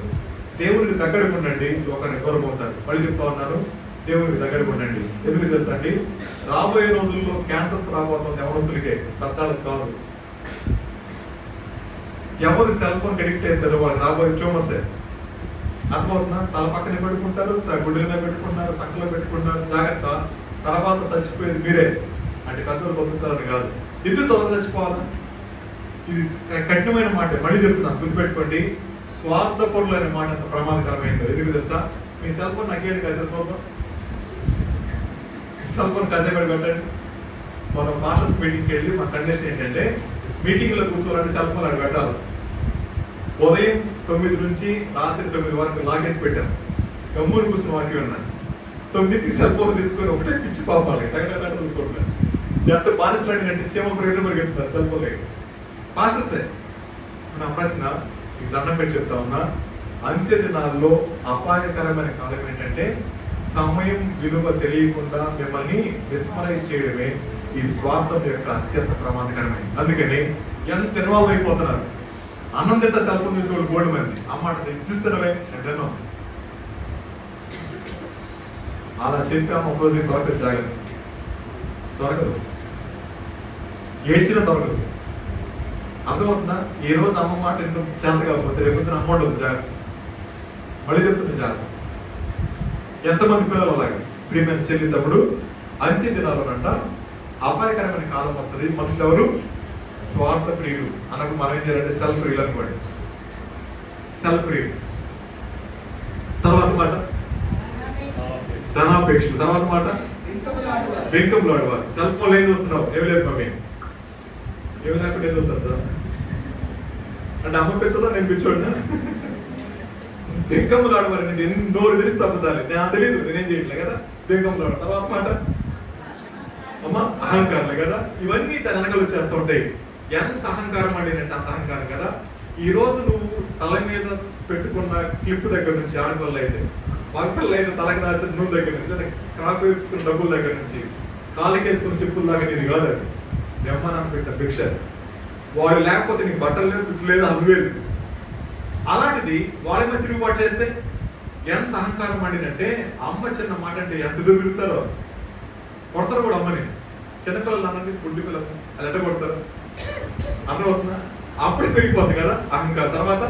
దేవుడికి దగ్గరకు ఉండండి, ఒకరిని దూరం అవుతారు. మళ్ళీ చెప్తా ఉన్నాను, దేవుడికి దగ్గరకు ఉండండి. ఎందుకు తెలుసా అండి? రాబోయే రోజుల్లో క్యాన్సర్స్ రాబోతుంది ఎవరొస్తులకే, పెద్దాలకు కాదు. ఎవరు సెల్ ఫోన్ అడిక్ట్ అవుతారో వాళ్ళు రాబోయే ట్యూమర్సే. అర్థమవుతుందా? తల పక్కనే పెట్టుకుంటారు, గుడ్డల మీద పెట్టుకుంటారు, సంకలో పెట్టుకుంటారు. జాగ్రత్త, తర్వాత చచ్చిపోయేది మీరే. అంటే పెద్దలు బతుకుతారని కాదు. ఎందుకు త్వరగా చచ్చిపోవాలా? ఇది కఠినమైన మాట. మళ్ళీ చెప్తున్నాను, గుర్తుపెట్టుకోండి, స్వార్థపరులు అనే మాట ఎంత ప్రమాదకరమైందో. ఎందుకు తెలుసా? మీ సెల్ ఫోన్ నాకేంటి కాసేపు చూద్దాం. సెల్ ఫోన్ కాసేపు పెట్టండి. మనం మాస్టర్స్ మీటింగ్కి వెళ్ళి మా కండిషన్ ఏంటంటే, మీటింగ్లో కూర్చోవాలంటే సెల్ ఫోన్ అక్కడ పెట్టాలి. ఉదయం 9 నుంచి రాత్రి 9 వరకు లాగేసి పెట్టాను. గమ్ముని కూర్చుని వాకి ఉన్నాను. 9కి సెల్ ఫోన్ తీసుకొని ఒకటే పిచ్చి పాపాలి తగ్గ చూసుకుంటున్నాను. ఎంత బానిసలాంటి అంటే క్షేమ ప్రయోజనం పరిగెత్తున్నారు సెల్ ఫోన్ లేదు. మాస్టర్సే. నా ప్రశ్న ఈ దండం పెట్టి చెప్తా ఉన్నా, అంత్య దినాల్లో అపాయకరమైన కాలం ఏంటంటే సమయం విలువ తెలియకుండా మిమ్మల్ని మిస్మరైజ్ చేయడమే ఈ స్వార్థం యొక్క అత్యంత ప్రమాదకరమైనది. అందుకని ఎంత ఇన్వాల్వ్ అయిపోతున్నారు. అన్నం తింటే సెల్ ఫోన్ చూసేవాళ్ళు బోర్డు మంది. అమ్మాట చూస్తున్నావే అంటేనో అలా చెప్పాము. ఒక రోజు దొరకదు, జాగ్రత్త, దొరకదు, ఏడ్చినా దొరకదు. అర్థమవుతుందా? ఈ రోజు అమ్మ మాట ఎందుకు చేత కాకపోతే రేపు అమ్మ ఉండదు. జాగ్రత్త. మళ్ళీ చెప్తుంది జాగ్రత్త. ఎంతమంది పిల్లలు అలాగే ప్రియమైన చెల్లినప్పుడు అంత్య దినాలనంట అపాయకరమైన కాలం వస్తుంది. మనుషులు ఎవరు? స్వార్థ ప్రియులు. అనకు మనం ఏం చేయాలంటే సెల్ఫ్ ప్రియులు అనుకోండి. సెల్ఫ్ ప్రియులు. తర్వాత మాట ధనాపేక్షలు. తర్వాత మాట వెంకములు ఆడవారు. సెల్ ఫోన్ ఏం చూస్తున్నావు? ఏమి లేదు మమ్మీ, ఏమి లేకుండా ఏం చూస్తారు సార్ అంటే అమ్మ పెంచుదా నేను పిచ్చోడినా? వెంకములు ఆడవారు. నేను ఎన్నో తెలిసి తప్పుతాను, నేను తెలియదు, నేనేం చేయట్లే కదా. వెంకములు ఆడ. తర్వాత మాట అమ్మ అహంకారాలు కదా. ఇవన్నీ తన వెనకాల వచ్చేస్తూ ఉంటాయి. ఎంత అహంకారం అంటే అంత అహంకారం కదా. ఈ రోజు నువ్వు తల మీద పెట్టుకున్న క్లిప్ దగ్గర నుంచి, ఆడపిల్ల అయితే మగపిల్ల అయితే తలకు రాసిన నూనె దగ్గర నుంచి, అంటే క్రాప్ వేసుకున్న డబ్బుల దగ్గర నుంచి, కాలుకి వేసుకున్న చెప్పుల దాకా ఇది కాదు. అది బ్రహ్మానం పెట్టిన భిక్ష. వాడు లేకపోతే నీకు బట్టలు లేదు, చుట్టూ లేదు, అవి లేదు. అలాంటిది వాళ్ళ మీద తిరుగుబాటు చేస్తే ఎంత అహంకారం అండినంటే, అమ్మ చిన్న మాట అంటే ఎంత తిరుగుతారో. కొడతారు కూడా అమ్మని. చిన్నపిల్లలు అనండి, పుట్టి పిల్లలు అది ఎట్ట కొడతారు? అర్థమవుతుందా? అప్పుడే పెరిగిపోతుంది కదా అహంకారం. తర్వాత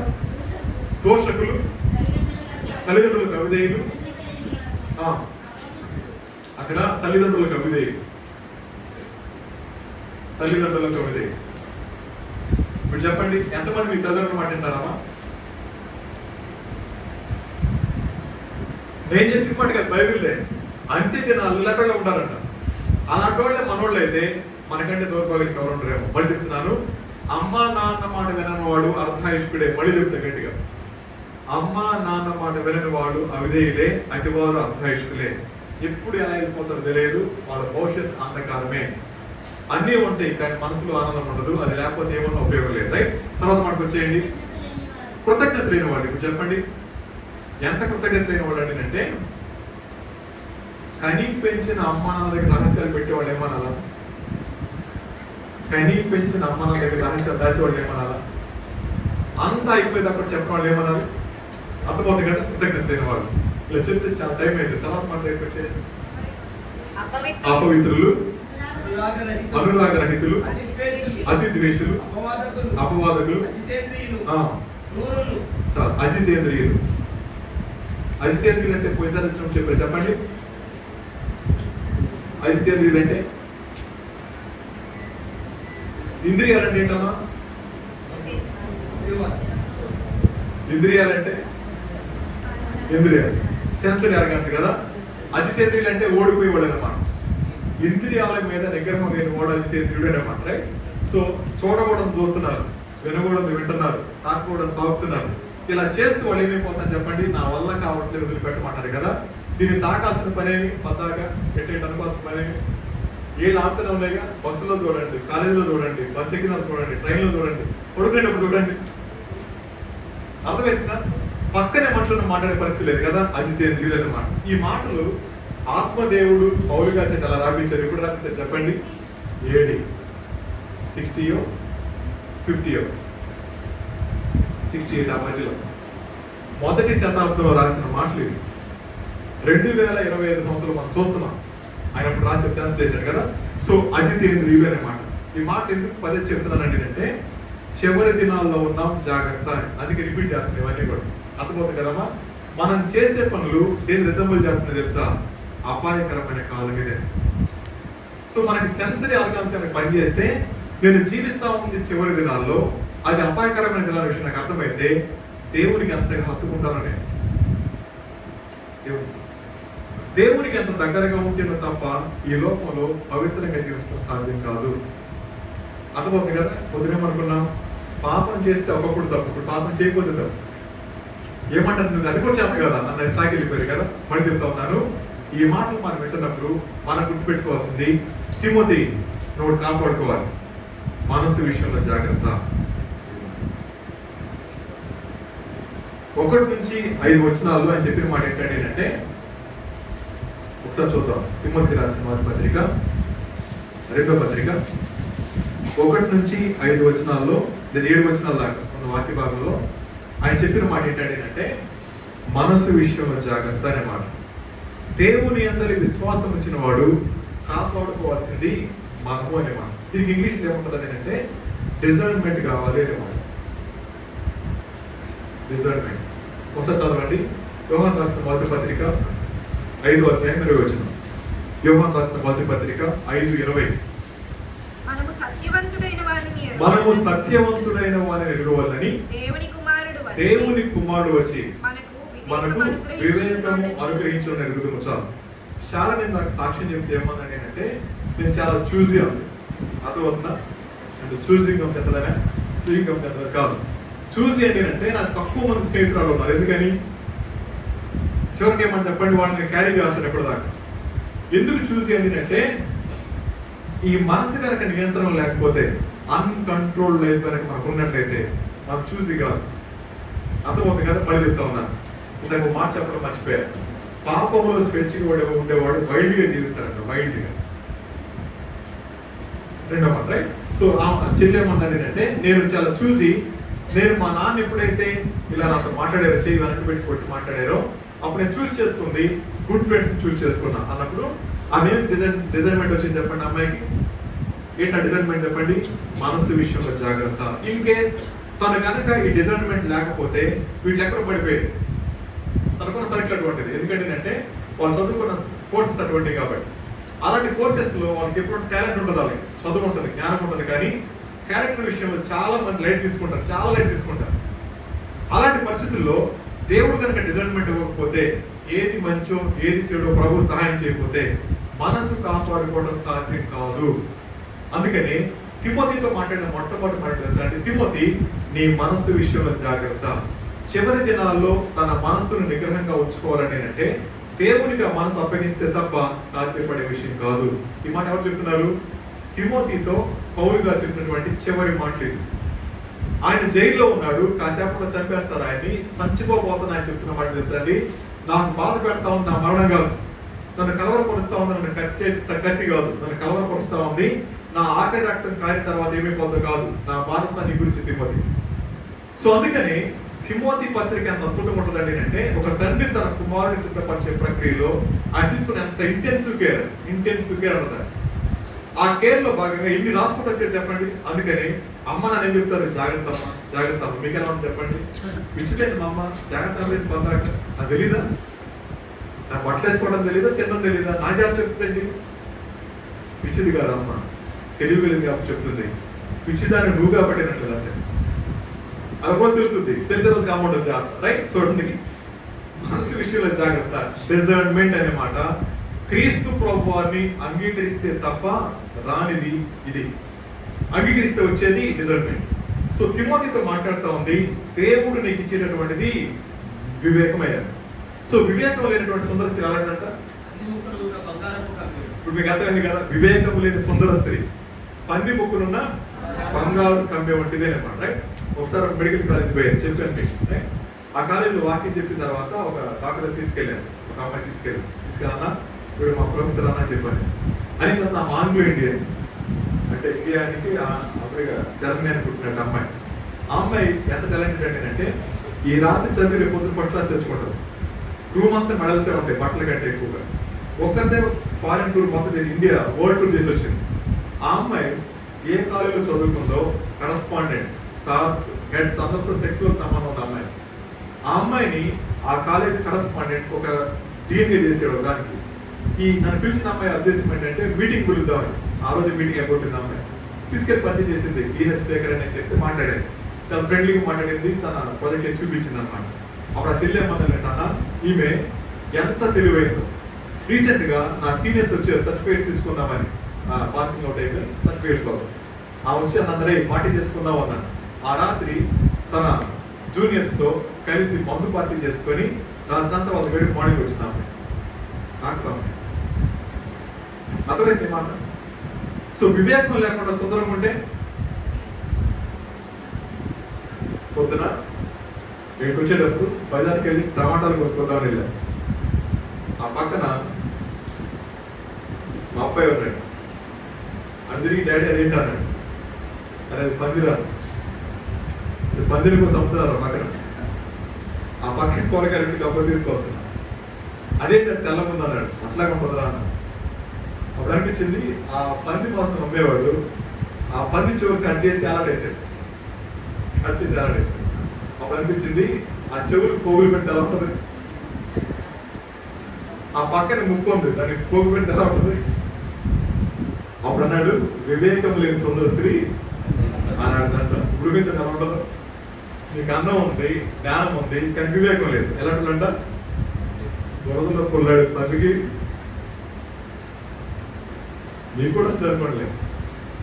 దోషకులు, తల్లిదండ్రులకు అవిధేయులు. అక్కడ తల్లిదండ్రులకు అవిధేయులు, తల్లిదండ్రులకు అవిధేయులు. ఇప్పుడు చెప్పండి, ఎంతమంది మీ తల్లిదండ్రులు మాట వింటారమ్మా? నేను చెప్పిన మాట కదా బైబిల్ అంతే దినాలు ఇలాంటి ఉంటారంట. అలాంటి వాళ్ళే మనోళ్ళు అయితే మనకంటే దౌర్భాగ్యం ఎవరు ఉంటారేమో. బట్ చెప్తున్నాను, అమ్మ నాన్న మాట వినని వాడు అర్ధాయుష్కుడే. మళ్ళీ చెప్తా గట్టిగా, అమ్మ నాన్న మాట వినని వాడు అవిధేయులే, అటివారు అర్ధాయుష్కులే. ఎప్పుడు ఎలా వెళ్ళిపోతారో తెలియదు, వాళ్ళ భవిష్యత్ అంధకారమే. అన్నీ ఉంటాయి కానీ మనసులో ఆనందం ఉండదు. అది లేకపోతే ఏమన్నా ఉపయోగం లేదు. రైట్? తర్వాత మనకు వచ్చేయండి కృతజ్ఞత లేని వాడు. ఇప్పుడు చెప్పండి, ఎంత కృతజ్ఞత లేని వాడు అంటే, కనీ పెంచిన అమ్మ నాన్న దగ్గర రహస్యాలు పెట్టేవాళ్ళు ఏమనాలా? కనీ పెంచిన అమ్మ నాన్న దగ్గర రహస్యాలు దాచేవాళ్ళు ఏమనాలా? అంతా అయిపోయేటప్పుడు చెప్పిన వాళ్ళు ఏమనాలి? అర్థమవుతుంది కదా? కృతజ్ఞత లేని వాళ్ళు. ఇలా చెప్తే చాలా టైం అయింది. తర్వాత మన దగ్గర వచ్చేది అపవిత్రులు, అనురాగరహితులు, అతి ద్వేషులు, అపవాదకులు, అజితేంద్రియులు. అజితేంద్రియులు అంటే పోయిసారి వచ్చినప్పుడు చెప్పారు. చెప్పండి, అజితేంద్రియులు అంటే ఇంద్రియాలంటే ఏంటమ్మా? ఇంద్రియాలంటే ఇంద్రియాలు సెన్సరీ ఆర్గాన్స్ కదా. అజితేంద్రియులు అంటే ఓడిపోయేవాడు అన్నమాట. ఇంద్రియాల మీద నిగ్రహం లేని వాడు అజితేంద్రియుడు అనమాట. రైట్? సో చూడకూడదు చూస్తున్నారు, వినకూడదు వింటున్నారు, తాకూడదు తాగుతున్నారు. ఇలా చేస్తూ వాళ్ళు ఏమైపోతారు చెప్పండి? నా వల్ల కావట్లేదు, వదిలిపెట్టమంటారు కదా. దీన్ని తాకాల్సిన పనేమి, పద్దాగా పెట్టేట అనుకోవాల్సిన పనేమి? ఏళ్ళు ఆపుతూనే ఉన్నాయిగా. బస్సులో చూడండి, కాలేజీలో చూడండి, బస్ ఎక్కిన చూడండి, ట్రైన్లో చూడండి, పడుకునేటప్పుడు చూడండి. అర్థమవుతుందా? పక్కనే మనుషులను మాట్లాడే పరిస్థితి లేదు కదా. అజితేంద్రియులు అన్నమాట. ఈ మాటలు ఆత్మదేవుడు పౌలు గారి చేత అలా రాపించారు. ఎప్పుడు రాపించారు చెప్పండి? AD 60 50 68 ఆ మధ్యలో మొదటి శతాబ్దంలో రాసిన మాటలు ఇవి. 2025 సంవత్సరాలు మనం చూస్తున్నాం. ఆయన అప్పుడు రాసే ఛాన్స్ చేశాడు కదా. సో అజితేంద్రియులు అనే మాట. ఈ మాట ఎందుకు పదే చెప్తున్నానండి అంటే, చివరి దినాల్లో ఉన్నాం, జాగ్రత్త. అందుకే రిపీట్ చేస్తున్నాయి ఇవన్నీ కూడా. అర్థమవుతుంది కదమ్మా? మనం చేసే పనులు దేని రిజంబుల్ చేస్తున్నాయి తెలుసా? అపాయకరమైన కాలం ఇదే. సో మనకి సెన్సరీ ఆర్గాన్స్ కనుక పనిచేస్తే, నేను జీవిస్తా ఉంది చివరి దినాల్లో, అది అపాయకరమైన దినాల విషయం నాకు అర్థమైతే దేవునికి అంతగా హత్తుకుంటాను నేను. దేవునికి ఎంత దగ్గరగా ఉంటేనో తప్ప ఈ లోకంలో పవిత్రంగా జీవించడం సాధ్యం కాదు. అర్థమవుతుంది కదా? పొద్దునేమనుకున్నాం, పాపం చేస్తే ఒకప్పుడు తప్పు, ఇప్పుడు పాపం చేయకపోతే తప్పు. ఏమంటారు? నువ్వు అది కూడా చేత కదా అన్న స్థాయికి వెళ్ళిపోయారు కదా. మళ్ళీ చెప్తా ఉన్నాను, ఈ మాటలు మనం వింటున్నప్పుడు మనం గుర్తుపెట్టుకోవాల్సింది, తిమోతి నువ్వు కాపాడుకోవాలి, మనసు విషయంలో జాగ్రత్త. 1 నుంచి 5 వచనాలు అని చెప్పిన మాట ఏంటంటే, ఒకసారి చూద్దాం. తిమోతి రాసిన మొదటి పత్రిక 2వ పత్రిక 1 నుంచి 5 వచనాల్లో, 7 వచనాల దాకా ఉన్న వాక్య భాగంలో ఆయన చెప్పిన మాట ఏంటంటే, మనసు విషయంలో జాగ్రత్త అనే మాట. దేవుని అందరి విశ్వాసం వచ్చిన వాడు కాపాడుకోవాల్సింది మనము అనే మాట. దీనికి ఇంగ్లీష్లో ఏముంటుంది అంటే, డిజర్న్మెంట్ కావాలి అనే మాట. డిజర్న్మెంట్. ఒకసారి చదవండి. యోహాను రాసిన మొదటి పత్రిక 5వ అధ్యాయం 20వ వచనం. యోహాను రాసిన మొదటి పత్రిక 5:20.
మనము సత్యవంతుడైన
వారిని ఎదుగవాలని దేవుని కుమారుడు వచ్చి మనకు వివేకము అనుగ్రహించడం ఎరుగుదము. చాలు. చాలా నేను నాకు సాక్ష్యం చెప్తే ఏమన్నాను అంటే, నేను చాలా చూజీ ఉంది. అర్థమవుతుందా? అంటే చూసింగ్ పెద్దదనే, చూయింగ్ పెద్దది కాదు. చూసి ఏంటంటే, నాకు తక్కువ మంది స్నేహితురాలు ఉన్నారు. ఎందుకని? చివరికి ఏమని చెప్పండి, వాళ్ళని క్యారీ చేస్తాను ఎప్పటిదాకా. ఎందుకు చూసి అంటే, ఈ మనసు కనుక నియంత్రణ లేకపోతే, అన్కంట్రోల్డ్ లైఫ్ కనుక మనకు ఉన్నట్లయితే మనం చూసి కాదు. అర్థమవుతుంది కదా? మళ్ళీ చెప్తా ఉన్నాను. ఇంతకు మాట చెప్పడం మర్చిపోయారు. పాపంలో స్వేచ్ఛగా ఉండేవాడు వైల్డ్గా జీవిస్తారంట. వైల్డ్గా. రెండో మాట. రైట్? సో చెల్లేమందండి అంటే, నేను చాలా చూసి, నేను మా నాన్న ఎప్పుడైతే ఇలా నాతో మాట్లాడారో, చెయ్యి వెనక్కి పెట్టి కొట్టి మాట్లాడారో, అప్పుడు నేను చూస్ చేసుకుంది గుడ్ ఫ్రెండ్స్ చూస్ చేసుకున్నా అన్నప్పుడు ఆమె డిజైన్మెంట్ వచ్చింది చెప్పండి అమ్మాయికి. ఏంటంటే డిజైన్మెంట్ చెప్పండి, మనసు విషయంలో జాగ్రత్త. ఇన్ కేస్ తను కనుక ఈ డిజైన్మెంట్ లేకపోతే వీళ్ళు ఎక్కడ పడిపోయేది, తనకున్న సర్కిల్ అటువంటిది. ఎందుకంటే అంటే వాళ్ళు చదువుకున్న కోర్సెస్ అటువంటివి కాబట్టి. అలాంటి కోర్సెస్ లో వాళ్ళకి ఎప్పుడు టాలెంట్ ఉంటుంది, వాళ్ళకి చదువు ఉంటుంది, జ్ఞానం ఉంటుంది, కానీ క్యారెక్టర్ విషయంలో చాలా మంది లైట్ తీసుకుంటారు. అలాంటి పరిస్థితుల్లో దేవుడు కనుక డిజైన్మెంట్ ఇవ్వకపోతే, ఏది మంచో ఏది చెడో ప్రభు సహాయం చేయకపోతే మనసు కాపాడుకోవడం సాధ్యం కాదు. అందుకని తిమోతితో మాట్లాడిన మొట్టమొదటి మాట అంటే, తిమోతి నీ మనసు విషయంలో జాగ్రత్త. చివరి దినాల్లో తన మనసును నిగ్రహంగా ఉంచుకోవాలని అంటే దేవునికి ఆ మనసు అప్పగిస్తే తప్ప సాధ్యపడే విషయం కాదు. ఈ మాట ఎవరు చెప్తున్నారు? తిమోతితో పౌలు గారు చెప్పినటువంటి చివరి మాటలు. ఆయన జైల్లో ఉన్నాడు, కాసేపట్లో చంపేస్తారు ఆయన్ని, చచ్చిపోబోతున్నా ఆయన చెప్తున్న మాట తెలుసండి. నాకు బాధ పెడతా ఉంది నా మరణం కాదు, నన్ను కలవరపరుస్తా ఉంది నన్ను కత్తి కాదు, నన్ను కలవరపరుస్తా ఉంది నా ఆఖరి రక్తం కారిన తర్వాత ఏమైపోతుందో కాదు, నా బాధ నీ గురించి తిమోతి. సో అందుకని తిమోతి పత్రిక ఎంత అద్భుతంగా ఉంటుందండి అంటే, ఒక తండ్రి తన కుమారుని సిద్ధపరిచే ప్రక్రియలో ఆయన తీసుకునే అంత ఇంటెన్సివ్ కేర్ అంటారు. ఆ కేర్ లో భాగంగా ఇన్ని రాసుకుంటూ వచ్చాడు చెప్పండి. అందుకని అమ్మ నన్ను ఏం చెప్తారు? జాగ్రత్త అమ్మ. మీకు ఎలా ఉంది చెప్పండి? పిచ్చిదండి మా అమ్మ, జాగ్రత్త పొందాక నాకు తెలీదా? నాకు బట్టలు వేసుకోవడం తెలీదా, తినడం తెలీదా? నా జాబ్ చెప్తుందండి. పిచ్చిది కాదు అమ్మ, తెలియగలిగింది కాబట్టి చెప్తుంది. పిచ్చిదాన్ని నువ్వు కాబట్టినట్లు అంటే అది కూడా తెలుస్తుంది, తెలిసే రోజు కాకుండా జాగ్రత్త. రైట్? చూడండి, మనసు విషయంలో జాగ్రత్త. డిజర్న్మెంట్ అనే మాట క్రీస్తు ప్రభువాన్ని అంగీకరిస్తే తప్ప రానిది ఇది. అంగీకరిస్తే వచ్చేది డిజర్న్మెంట్. సో తిమోతితో మాట్లాడుతూ ఉంది, దేవుడు నీకు ఇచ్చేటటువంటిది వివేకమయ్యారు. సో వివేకం లేనటువంటి సుందర స్త్రీ అలాంట ఇప్పుడు మీకు అర్థమైంది కదా. వివేకం లేని సుందర స్త్రీ పంది ముక్కునున్న బంగారు కమ్మె వంటిదే అనమాట. రైట్? ఒకసారి ఒక మెడికల్ కాలేజ్ పోయాను, చెప్పాను మీకు. రైట్? ఆ కాలేజీలో వాకింగ్ చెప్పిన తర్వాత ఒక డాక్టర్ తీసుకెళ్ళాను, ఒక అమ్మాయి తీసుకెళ్ళాను. ఇప్పుడు మా ప్రొఫెసర్ అన్న చెప్పాను అని నా ఆంగ్లో ఇండియా అంటే ఇండియానికి అప్పుడుగా జర్మనీ అని పుట్టినట్టు అమ్మాయి. ఆ అమ్మాయి ఎంత టాలెంటెడ్ అంటే ఈ రాత్రి చదివి రేపు పొద్దున ఫస్ట్ క్లాస్ తెచ్చుకుంటారు. రూమ్ అంతా మెడల్సే ఉంటాయి బట్టల కంటే ఎక్కువగా. ఒక్కతే ఫారిన్ టూర్ మొత్తం ఇండియా వరల్డ్ టూర్ చేసి వచ్చింది. ఆ అమ్మాయి ఏ కాలేజీలో చదువుకుందో కరస్పాండెంట్, సార్స్, హెడ్స్ అందరితో సెక్సువల్ సంబంధం ఉన్న అమ్మాయి. ఆ అమ్మాయిని ఆ కాలేజ్ కరస్పాండెంట్ ఒక డీఎన్ఏ చేసాడు. దానికి ఈ నన్ను పిలిచిన అమ్మాయి ఉద్దేశం ఏంటంటే మీటింగ్ పిలుద్దామని. ఆ రోజు మీటింగ్ అయిపోతుంది. అమ్మాయి తీసుకెళ్ళి పరిచయం చేసింది, ఈయన స్పీకర్ అని చెప్తే మాట్లాడాను. చాలా ఫ్రెండ్లీగా మాట్లాడింది, తన ప్రాజెక్ట్ చూపించింది అనమాట. అప్పుడు ఆ చెల్లి ఏమన్నా ఈమె ఎంత తెలివైందో. రీసెంట్ గా నా సీనియర్స్ వచ్చే సర్టిఫికేట్స్ తీసుకుందామని పాసింగ్ అవుట్ అయిపోయి సర్టిఫికేట్స్ కోసం ఆ వచ్చి అందరే పార్టీ చేసుకుందాం అన్నాను. ఆ రాత్రి తన జూనియర్స్ తో కలిసి మందు పార్టీ చేసుకొని రాత్రి అంతా వాళ్ళ వేడి మార్నింగ్ వచ్చిన అమ్మాయి నాకు అర్థమైంది మాట. సో వివేకం లేకుండా సుందరం ఉంటే పొద్దున ఇక్కడికి వచ్చేటప్పుడు బజార్కి వెళ్ళి టమాటాలు కొనుక్కుందామని వెళ్ళాను. ఆ పక్కన మా అబ్బాయి ఉన్నాడు. అందరికీ డాడీ అదేంటి అన్నాడు. అది పందిరా, పందిరి కోసం అమ్ముతున్నారు పక్కన. ఆ పక్కన కూరగాయలు కబ్బలు తీసుకొస్తున్నా. అదేంటి తెల్ల ముందు అన్నాడు. అట్లాగే ఉంటుందా అన్నాడు. అప్పుడు అనిపించింది ఆ పంది కోసం అమ్మేవాడు ఆ పంది చెవులు కట్ చేసి ఆలాడేసాడు. అప్పుడు అనిపించింది ఆ చెవులు పోగులు పెడితే ఎలా ఉంటుంది, ఆ పక్కన ముక్కు ఉంది దానికి పోగు పెడితే ఎలా ఉంటుంది. అప్పుడు అన్నాడు వివేకం లేని సుందర స్త్రీ అన్నాడు. మృగించడం ఎలా ఉండదు. నీకు అన్నం ఉంది, జ్ఞానం ఉంది, కానీ వివేకం లేదు. ఎలా ఉంటుందంట? బురదలో కొల్లాడు పందికి. నీకు కూడా జరపడలేదు.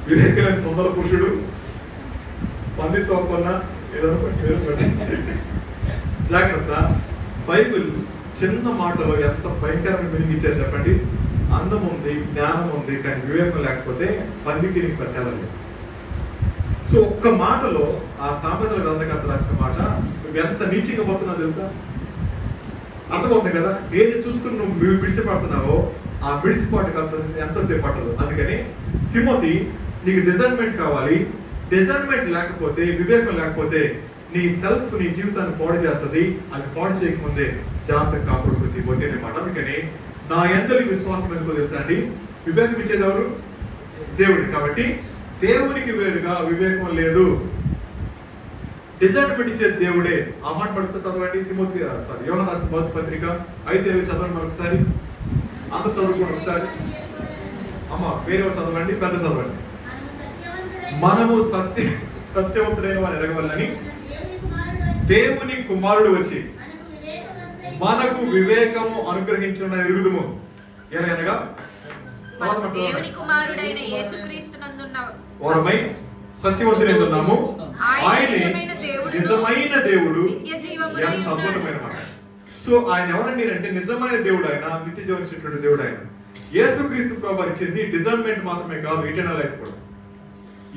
వివేకం లేని సుందర పురుషుడు పందితో కొన్నా ఏదో జాగ్రత్త. బైబిల్ చిన్న మాటలో ఎంత భయంకరంగా వెలిగించారు చెప్పండి. అందం ఉంది, జ్ఞానం ఉంది, కానీ వివేకం లేకపోతే పందికి నీకు పెట్టాలి. సో ఒక్క మాటలో ఆ సామెతల గ్రంథకర్త రాసిన మాట నువ్వు ఎంత నీచిగా పోతున్నావు తెలుసా? అర్థమవుతుంది కదా. ఏది చూసుకుని నువ్వు బిడిసిపడుతున్నావో ఆ బిడిసిపాటుకు ఎంతసేపు పట్టదు. అందుకని తిమోతి నీకు డిజైన్మెంట్ కావాలి. డిజైన్మెంట్ లేకపోతే, వివేకం లేకపోతే నీ సెల్ఫ్ నీ జీవితాన్ని పాడు చేస్తుంది. అది పాడు చేయకముందే జాగ్రత్తగా కాపాడుకుని తిమోతి అనే మాట. అందుకని నా ఎందరి విశ్వాసం ఎందుకో తెలుసా అండి? వివేకం ఇచ్చేది ఎవరు? దేవుడు. కాబట్టి దేవునికి వేరుగా వివేకం లేదు. డిజైన్మెంట్ ఇచ్చేది దేవుడే. ఆ మాట మనకు చదవండి. యోహాను రాసిన మొదటి పత్రిక 5:20 చదవండి ఒకసారి. అందరూ చదువుకోండి ఒకసారి. అమ్మ వేరే చదవండి, పెద్ద చదవండి. మనము సత్యవంతుడైన వారు ఎరగవల్లని దేవుని కుమారుడు వచ్చి మనకు వివేకము అనుగ్రహించిన ఎరుగుదుము. ఏలయనగా
దేవుని కుమారుడైన యేసుక్రీస్తునందున్న
వారమై సత్యవంతులైనాము. ఆయనే నిజమైన దేవుడు,
నిత్య జీవమునై
ఎంత అద్భుతమైన మాట. సో ఆయన ఎవరండి అంటే నిజమైన దేవుడు, ఆయన నిత్య జీవనం ఇచ్చేటువంటి దేవుడు. ఆయన యేసుక్రీస్తు ప్రభు ఇచ్చింది డిజైన్మెంట్ మాత్రమే కాదు, ఇటర్నల్ లైఫ్ కూడా.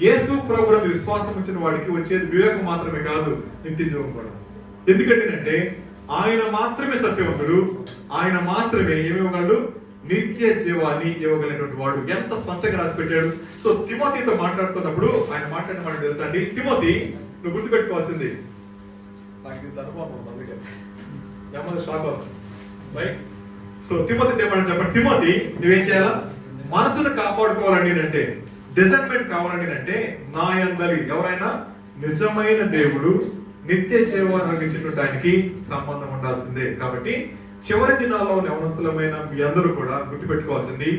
యేసు ప్రభువును విశ్వాసం ఉంచిన వాడికి వచ్చేది వివేకం మాత్రమే కాదు, నిత్య జీవం కూడా. ఎందుకంటే ఆయన మాత్రమే సత్యవంతుడు, ఆయన మాత్రమే ఏమివ్వగలడు, నిత్య జీవాన్ని ఇవ్వగలిగినటువంటి వాడు. ఎంత స్పష్టంగా రాసి పెట్టాడు. సో తిమోతితో మాట్లాడుతున్నప్పుడు ఆయన మాట్లాడిన మాట తెలుసా అండి? తిమోతి, నువ్వు గుర్తుపెట్టుకోవాల్సింది, నాకు ఇంత అనుభవం అందుకే షాక్ వస్తుంది, రైట్? సో తిమోతి ఏమని చెప్పండి, తిమోతి నువ్వేం చేయాలా? మనసును కాపాడుకోవాలండి అంటే, డిజైన్మెంట్ కావాలండి అంటే, నా యందలి ఎవరైనా నిజమైన దేవుడు నిత్య జీవాన్ని ఇచ్చినటువంటి ఆయనకి సంబంధం ఉండాల్సిందే. కాబట్టి చివరి దినాల్లో యవనస్తులమైన మీ అందరూ కూడా గుర్తుపెట్టుకోవాల్సింది,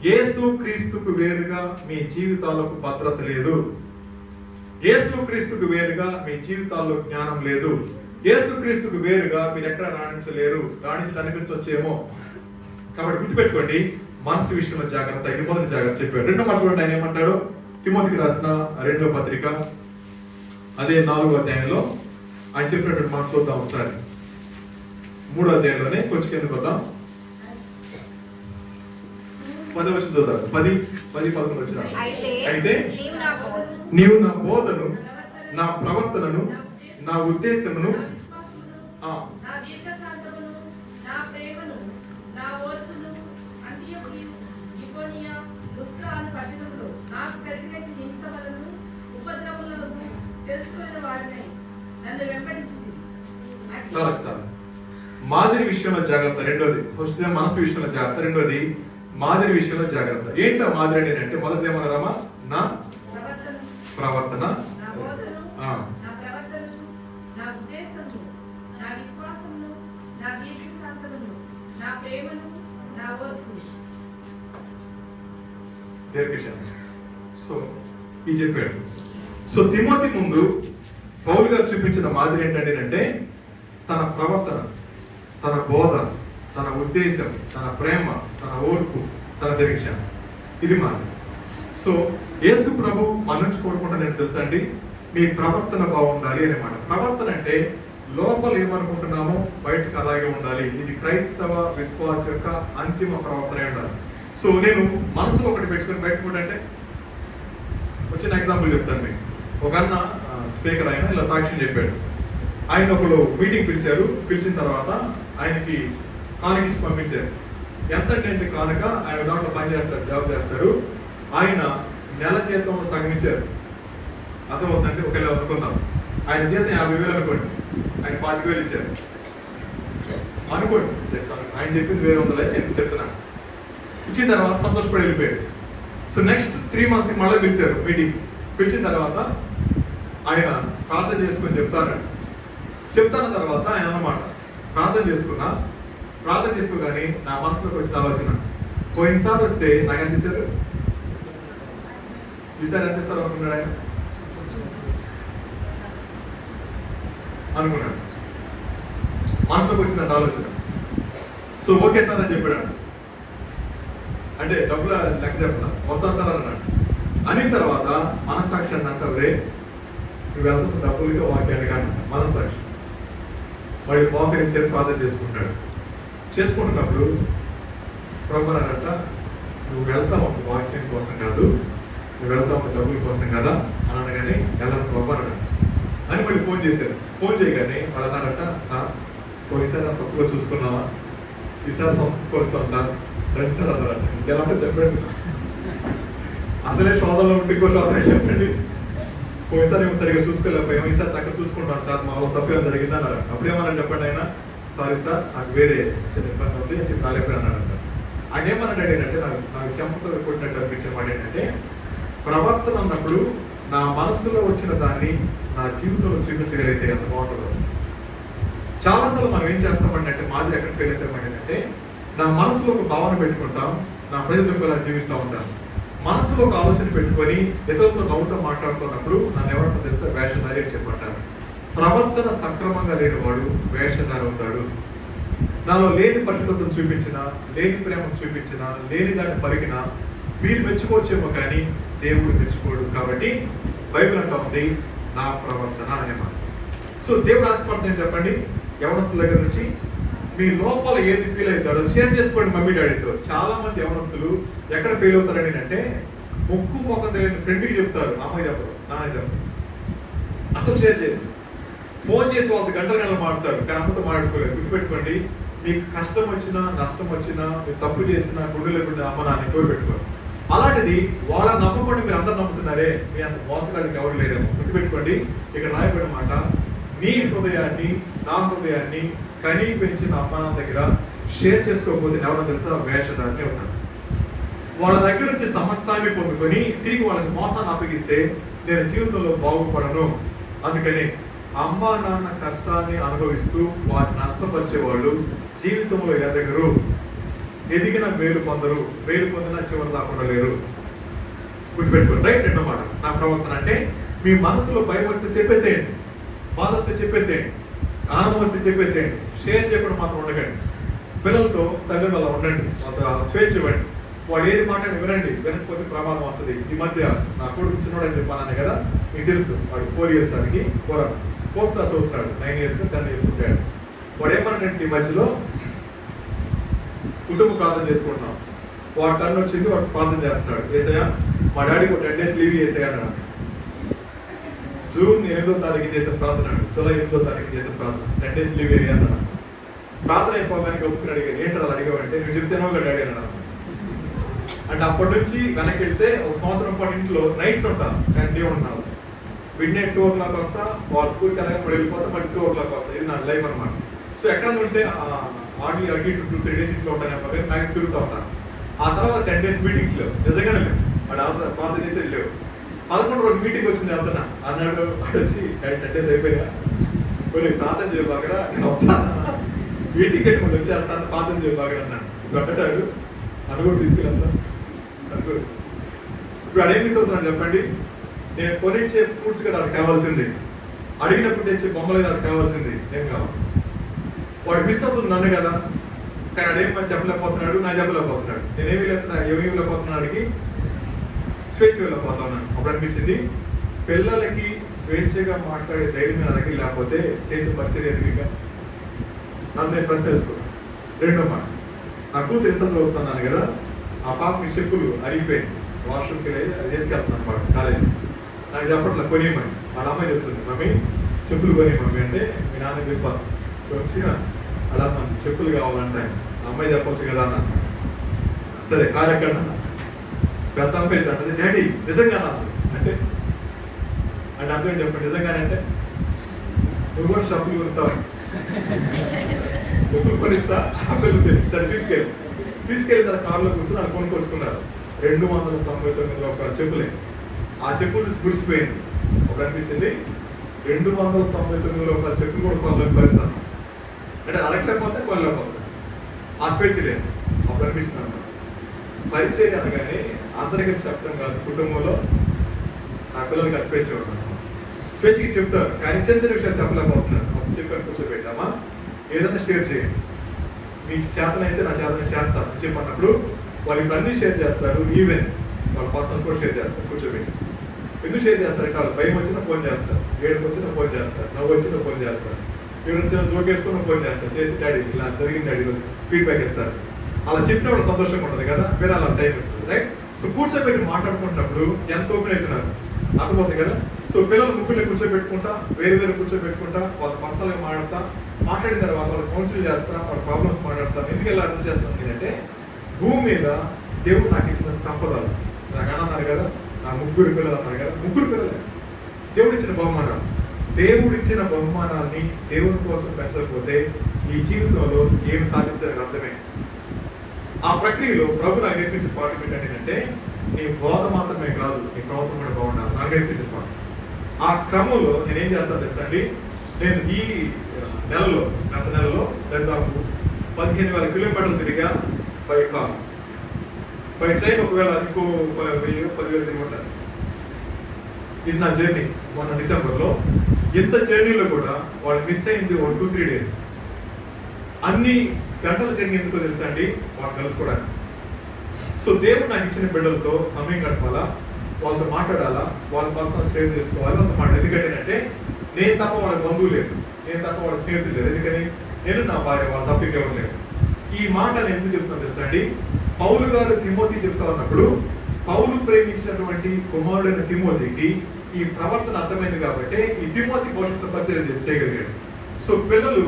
యేసు క్రీస్తుకు వేరుగా మీ జీవితాలకు భద్రత లేదు. యేసు క్రీస్తుకు వేరుగా మీ జీవితాల్లో జ్ఞానం లేదు. యేసు క్రీస్తుకు వేరుగా మీరు ఎక్కడ రాణించలేరు. రాణించడానికి వచ్చేమో. కాబట్టి గుర్తుపెట్టుకోండి, మనసు విషయంలో జాగ్రత్త. ఇది మొదటి జాగ్రత్త చెప్పాడు. రెండో మాట చూడండి, ఆయన ఏమంటాడు? తిమోతికి రాసిన 2వ పత్రిక అదే 4వ అధ్యాయంలో ఆయన చెప్పినటువంటి మాట చూద్దాం ఒకసారి. 3వ అధ్యాయంలోనే కొంచెం కిందకు వద్దాం. 10వ వచనం చూద్దాం. 10-11 వచ్చిన. అయితే నీవు నా బోధను, నా ప్రవర్తనను, నా ఉద్దేశమును, చాలా మాదిరి విషయంలో జాగ్రత్త. రెండోది ఫస్ట్ మనసు విషయంలో జాగ్రత్త, రెండోది మాదిరి విషయంలో జాగ్రత్త. ఏంటో మాదిరి అంటే మొదటి ఏమన్నారమ్మా? నా ప్రవర్తన, సో ఇది చెప్పాడు. సో తిమోతి ముందు పౌలు గారు చూపించిన మాదిరి ఏంటంటే అంటే తన ప్రవర్తన, తన బోధ, తన ఉద్దేశం, తన ప్రేమ, తన ఓర్పు, తన దీక్ష, ఇది మాదిరి. సో యేసు ప్రభు మన నుంచి కోరుకుంటా నేను తెలుసా అండి, మీ ప్రవర్తన బాగుండాలి అనే మాట. ప్రవర్తన అంటే లోపల ఏమనుకుంటున్నామో బయటకు అలాగే ఉండాలి. ఇది క్రైస్తవ విశ్వాస యొక్క అంతిమ ప్రవర్తన ఉండాలి. సో నేను మనసులో ఒకటి పెట్టుకుని బయటకు అంటే వచ్చిన ఎగ్జాంపుల్ చెప్తాను మీకు. ఒక అన్న స్పీకర్ ఆయన ఇలా సాక్ష్యం చెప్పాడు. ఆయన ఒకళ్ళు మీటింగ్ పిలిచారు. పిలిచిన తర్వాత ఆయనకి కానుక ఇచ్చి పంపించారు. ఎంత అంటే కానుక, ఆయన దాంట్లో పని చేస్తారు, జాబ్ చేస్తారు. ఆయన నెల జీతంలో సగం ఇచ్చారు. అర్థమవుతుందంటే ఒకవేళ అనుకుందాం, ఆయన జీతం 50,000 అనుకోండి, ఆయన 40,000 ఇచ్చారు అనుకోండి. జస్ట్ ఆయన చెప్పింది 1,200 నేను చెప్తున్నాను. ఇచ్చిన తర్వాత సంతోషపడి వెళ్ళిపోయాడు. సో నెక్స్ట్ 3 months మళ్ళీ పిలిచారు మీటింగ్. పిలిచిన తర్వాత ఆయన ప్రార్థన చేసుకొని చెప్తాన తర్వాత ఆయన అన్నమాట, ప్రార్థన చేసుకోగానే నా మనసులోకి వచ్చిన ఆలోచన, పోయినసారి వస్తే నాకు ఎంత ఇచ్చారు, ఈసారి ఎంత ఇస్తారు అనుకున్నాడు ఆయన అనుకున్నాడు. మనసులోకి వచ్చిందంట ఆలోచన. సో ఓకే సార్ అని చెప్పాడు. అంటే డబ్బుల లెక్క చెప్పిన వస్తాను సార్ అన్నాడు. అనిన తర్వాత మనస్సాక్షి అని అంటావురే, నువ్వు వెళ్తున్న డబ్బులకి వాక్యాన్ని కానీ మనస్సాక్షి వాడి మోకరించేది ప్రార్థన చేసుకుంటున్నప్పుడు ప్రభు అన్నట్ట, నువ్వు వెళ్తావు ఒక వాక్యం కోసం కాదు, నువ్వు వెళ్తావు ఒక డబ్బుల కోసం కదా అని అనగానే వెళ్ళను ప్రభు అన్నాడు అని మళ్ళీ ఫోన్ చేశారు. ఫోన్ చేయగానే వాళ్ళు అన్నారట, సార్ పోయినసారి అంత తప్పుగా చూసుకున్నావా, ఈసారి సంతృప్తిస్తాం సార్, రండి సార్ అన్నారట. ఇంకెలా ఉంటే చెప్పండి, అసలే శోధనలో ఉంటే ఇంకో శోధన చెప్పండి. పోయినసారి ఏమో సరిగ్గా చూసుకోలేకపోయాం, ఈసారి చక్కగా చూసుకుంటాం సార్, మా వాళ్ళు తప్పు ఏమైనా జరిగింది అన్నారు. అప్పుడేమన్నా చెప్పండి ఆయన, సారీ సార్ నాకు వేరే చిన్న ఇబ్బంది ఉంది అని చెప్పి రాలేకపోయి అన్నాడు. ఆయన ఏమన్నాడు ఏంటంటే, నాకు చెంపతో కొట్టినట్టు అనిపించిన మాట ఏంటంటే, ప్రవర్తన అన్నప్పుడు నా మనసులో వచ్చిన దాన్ని నా జీవితంలో చూపించగలిగితే ఎంత బాగుంటుందో. చాలాసార్లు మనం ఏం చేస్తామండి అంటే మాదిరి ఎక్కడికి వెళ్ళేటామండి అంటే నా మనసులో ఒక భావన పెట్టుకుంటాం, నా ప్రజలకు అలా జీవిస్తూ ఉంటాను. మనసులో ఒక ఆలోచన పెట్టుకొని ఇతరులతో నవ్వుతూ మాట్లాడుతున్నప్పుడు నన్ను ఎవరంటే తెలుసా వేషధారి అని చెప్పంటారు. ప్రవర్తన సక్రమంగా లేనివాడు వేషధారి అవుతాడు. నాలో లేని పరిశుద్ధతను చూపించిన, లేని ప్రేమను చూపించిన, లేని దాన్ని పలికిన మీరు మెచ్చుకోవచ్చేమో కానీ దేవుడు మెచ్చుకోడు. కాబట్టి బైబిల్ అంటా ఉంది నా ప్రవర్తన అనే మాట. సో దేవుడు ఆశపడుతుంది చెప్పండి, యవనస్తుల దగ్గర నుంచి మీ లోపల ఏది ఫీల్ అవుతాడో షేర్ చేసుకోండి మమ్మీ డాడీతో. చాలా మంది యవనస్తులు ఎక్కడ ఫెయిల్ అవుతారని అంటే ముక్కు మొక్క తెలియని ఫ్రెండ్కి చెప్తారు, అమ్మకి చెప్పరు, నాన్న చెప్పరు, అసలు షేర్ చేయరు. ఫోన్ చేసి వాళ్ళతో గంటలు మాట్లాడతారు కానీ అమ్మతో మాట్లాడుకోలేదు. గుర్తుపెట్టుకోండి, మీకు కష్టం వచ్చినా నష్టం వచ్చినా మీరు తప్పు చేసినా గుండె లేకుండా అమ్మ నాన్న ఎక్కువ పెట్టుకోరు. అలాంటిది వాళ్ళని నమ్మకండి మీరు అందరు నమ్ముతున్నారే, మీ అంత మోసగాళ్ళకి ఎవరు లేరేమో. గుర్తుపెట్టుకోండి, ఇక్కడ రాయబడిన మాట నీ హృదయాన్ని నా హృదయాన్ని కనీ పెంచిన అమ్మ నాన్న దగ్గర షేర్ చేసుకోకపోతే ఎవరో తెలుసా వేషధారిని అవుతారు. వాళ్ళ దగ్గర నుంచి సమస్తాన్ని పొందుకొని తిరిగి వాళ్ళకి మోసాన్ని అప్పగిస్తే నేను జీవితంలో బాగుపడను. అందుకని అమ్మ నాన్న కష్టాన్ని అనుభవిస్తూ వారిని నష్టపరిచేవాళ్ళు జీవితంలో ఎదగరు, ఎదిగిన మేలు పొందరు, మేలు పొందిన చివరి దాకుండా లేరు. గుర్తుపెట్టుకోండి. రైట్. రెండో మాట నా ప్రవర్తన అంటే మీ మనసులో భయం వస్తే చెప్పేసేయండి, బాధ వస్తే చెప్పేసేయండి, ఆనందం వస్తే చెప్పేసేయండి, షేర్ చేయకుండా మాత్రం ఉండకండి. పిల్లలతో తల్లిదండ్రులు అలా ఉండండి, స్వేచ్ఛ ఇవ్వండి. వాడు ఏది మాట్లాడి వినండి, వినకపోతే ప్రమాదం వస్తుంది. ఈ మధ్య నా కొడుకు చిన్నోడు అని చెప్పాను కదా, మీకు తెలుసు, వాడు 4 years వాడికి, 4th class అవుతున్నాడు, 9 years 10 years ఉంటాడు. వాడు ఏమన్నాడంటే ఈ మధ్యలో కుటుంబ ప్రార్థన చేసుకుంటున్నాం, వాడు టర్న్ వచ్చింది, వాడు ప్రార్థన చేస్తున్నాడు, ఏసయ్య మా డాడీకి ఒక 10 days లీవ్ చేసేయా అన్నాడు. జూన్ 8వ తారీఖు చేసిన ప్రార్థన, జూలై 8వ తారీఖు చేసిన ప్రార్థన, 10 days లీవ్ అయ్యా అన్నాడు. ప్రార్థన అయిపోగానే ఒప్పుకుని అడిగాను, ఏంటి అలా అడిగావంటే నువ్వు చెప్తేనో ఒక డాడీ అన్నాడు. అంటే అప్పటి నుంచి వెనక్కి వెళ్తే 1 సంవత్సరం పాటు ఇంట్లో నైట్స్ ఉంటాను, కానీ డే ఉన్నాను. మిడ్ నైట్ 2 o'clock వస్తా, వాళ్ళ స్కూల్కి వెళ్ళగా వెళ్ళిపోతా, మళ్ళీ 2 o'clock వస్తా. ఇది నా లైఫ్ అనమాట. సో ఎక్కడ ఉంటే ఆర్డీ అటు 2-3 days ఇంట్లో ఉంటాను, మ్యాక్స్ తిరుగుతూ ఉంటాను. ఆ తర్వాత 10 days మీటింగ్స్ లేవు, నిజంగానే లేవు. వాడు ప్రార్థన చేసేది లేవు. 11వ రోజు మీటింగ్ వచ్చింది వెళ్తున్నా అన్నాడు. వాడు వచ్చి 10 days అయిపోయా, కొన్ని ప్రార్థన చేయబాగా నేను వస్తాను, మీటింగ్ కట్టి మళ్ళీ వచ్చేస్తాను, ప్రార్థన చేయబాగా అన్నాడు. గడ్డాడు అనుకోడు తీసుకెళ్తాను అనుకోడు. ఇప్పుడు అదేం మిస్ అవుతున్నాను చెప్పండి, నేను కొనిచ్చే ఫ్రూట్స్ కదా వాడికి కావాల్సింది, అడిగినప్పుడు తెచ్చే బొమ్మలు కదా వాడికి కావాల్సింది, నేను కావాలి. వాడు మిస్ అవుతుంది నన్ను కదా, కానీ అదేం పని చెప్పలేకపోతున్నాడు, నా చెప్పలేకపోతున్నాడు. నేనేమి ఏమేమి వెళ్ళిపోతున్నాడికి స్వేచ్ఛ వెళ్ళిపోతున్నాను. అప్పుడు అనిపించింది పిల్లలకి స్వేచ్ఛగా మాట్లాడే ధైర్యం నా దగ్గర లేకపోతే చేసే పరిచయం ఎదురుగా నన్ను నేను ప్రశ్న వేసుకున్నాను. రెండో మాట, నా కూతురు ఇంటర్ చదువుతున్నాను కదా, ఆ పాపకి చెప్పులు అరిగిపోయింది, వాష్రూమ్కి వేసుకెళ్తున్నాను అనమాట కాలేజ్. నాకు చెప్పట్లే కొనియమని, వాళ్ళ అమ్మాయి చెప్తుంది, మమ్మీ చెప్పులు కొనియ మమ్మీ అంటే మీ నాన్న చెప్పాలి. సో వచ్చిన అలా మన చెప్పులు కావాలంటే అమ్మాయి చెప్పొచ్చు కదా అన్న. సరే కారు ఎక్కడ పెద్ద అమ్మాయి అంటే డాడీ నిజంగా అంటే అంటే అర్థం చెప్పండి, నిజంగానే అంటే నువ్వు కూడా చెప్పులు కొనుతావు, చెప్పులు కొనిస్తా, అప్పులు తెచ్చి సరే తీసుకెళ్ళి తన కారులో కూర్చొని అది కొనుక్కొచ్చుకున్నారు. 299 ఒక చెప్పులే. ఆ చెప్పులు గుడిసిపోయింది. ఒక అనిపించింది 299 ఒక చెప్పులు కూడా కొనలేని పరిస్థితి. అంటే అడగలేకపోతే కొనలేకపోతే ఆ స్వేచ్ఛ లేదు. అప్పుడు అనిపించింది అన్నమాట, పరిచయం అనగానే అందరికీ చెప్పడం కాదు, కుటుంబంలో నా పిల్లలకి ఆ స్వేచ్ఛ ఉంటుంది. స్వేచ్ఛకి చెప్తారు కానీ చిన్న చిన్న విషయాలు చెప్పలేకపోతున్నారు. అప్పుడు చెప్పాను, కూర్చోబెట్టామా ఏదైనా షేర్ చేయండి, మీకు చేతనైతే నా చేతన చేస్తాను చెప్పన్నప్పుడు వాళ్ళు ఇప్పుడు అన్ని షేర్ చేస్తారు. ఈవెన్ వాళ్ళ పర్సనల్ కూడా షేర్ చేస్తారు. కూర్చోబెట్టి ఎందుకు షేర్ చేస్తారు అంటే వాళ్ళు భయం వచ్చినా ఫోన్ చేస్తారు, ఏడుపు వచ్చినా ఫోన్ చేస్తారు, నవ్వు వచ్చినా ఫోన్ చేస్తారు, ఎవరు వచ్చినా జోకేసుకున్న ఫోన్ చేస్తారు, చేసి డాడీ ఇలా జరిగింది డాడీ ఫీడ్బ్యాక్ ఇస్తారు. అలా చెప్పినప్పుడు సంతోషంగా ఉంటుంది కదా, వేరే అలా టైం ఇస్తుంది. రైట్. సో కూర్చోబెట్టి మాట్లాడుకుంటున్నప్పుడు ఎంత ఓపెన్ అవుతున్నారు అర్థమవుతుంది కదా. సో పిల్లలు ముగ్గురు కూర్చోబెట్టుకుంటా, వేరు కూర్చోబెట్టుకుంటా, వాళ్ళ పర్సనల్గా మాట్లాడిన తర్వాత వాళ్ళు కౌన్సిల్ చేస్తా, వాళ్ళ ప్రాబ్లమ్స్ మాట్లాడతాను. ఎందుకు ఎలా అర్థం చేస్తాను నేనంటే భూమి మీద దేవుడు నాకు ఇచ్చిన సంపదలు, నాకు అన్నారు కదా, నా 3 పిల్లలు అన్నారు కదా, 3 పిల్లలే దేవుడు ఇచ్చిన బహుమానాలు. దేవుడు ఇచ్చిన బహుమానాన్ని దేవుని కోసం పెంచకపోతే ఈ జీవితంలో ఏమి సాధించాలని అర్థమే. ఆ ప్రక్రియలో ప్రభు నాకు నేర్పించిన పాఠం ఏంటంటే నీ బోధ మాత్రమే కాదు, నీ ప్రవర్తన కూడా బాగుండాలి. నాకు అనిపించింది మాట. ఆ క్రమంలో నేనేం చేస్తాను తెలుసా అండి, నేను ఈ నెలలో గత నెలలో దాదాపు 15,000 కిలోమీటర్లు తిరిగా బై కార్. బై ట్రైన్ ఒకవేళ ఇంకో 10,000 తిరిగి ఉంటాను. ఇది నా జర్నీ. మొన్న డిసెంబర్లో ఇంత జర్నీలో కూడా వాళ్ళు మిస్ అయింది 2-3 డేస్. అన్ని గంటల జర్నీ ఎందుకో తెలుసా అండి, వాళ్ళు కలుసుకోవడానికి. సో దేవుడు నాకు ఇచ్చిన బిడ్డలతో సమయం గడపాలా, వాళ్ళతో మాట్లాడాలా, వాళ్ళ పర్సనల్ షేర్ చేసుకోవాలి, వాళ్ళతో మాట్లాడాలి. ఎందుకంటే నేను తప్ప వాళ్ళ బంధువు లేదు, నేను తప్ప వాళ్ళ స్నేహితులు లేదు. ఎందుకని నేను నా భార్య, వాళ్ళ తప్ప ఇంకెవరు లేదు. ఈ మాట నేను ఎందుకు చెప్తాను తెలుసా అండి, పౌలు గారు తిమోతి చెప్తా ఉన్నప్పుడు పౌలు ప్రేమించినటువంటి కుమారుడైన తిమోతికి ఈ ప్రవర్తన అర్థమైంది కాబట్టి ఈ తిమోతి భవిష్యత్తు పరిచయం చేయగలిగాడు. సో పిల్లలు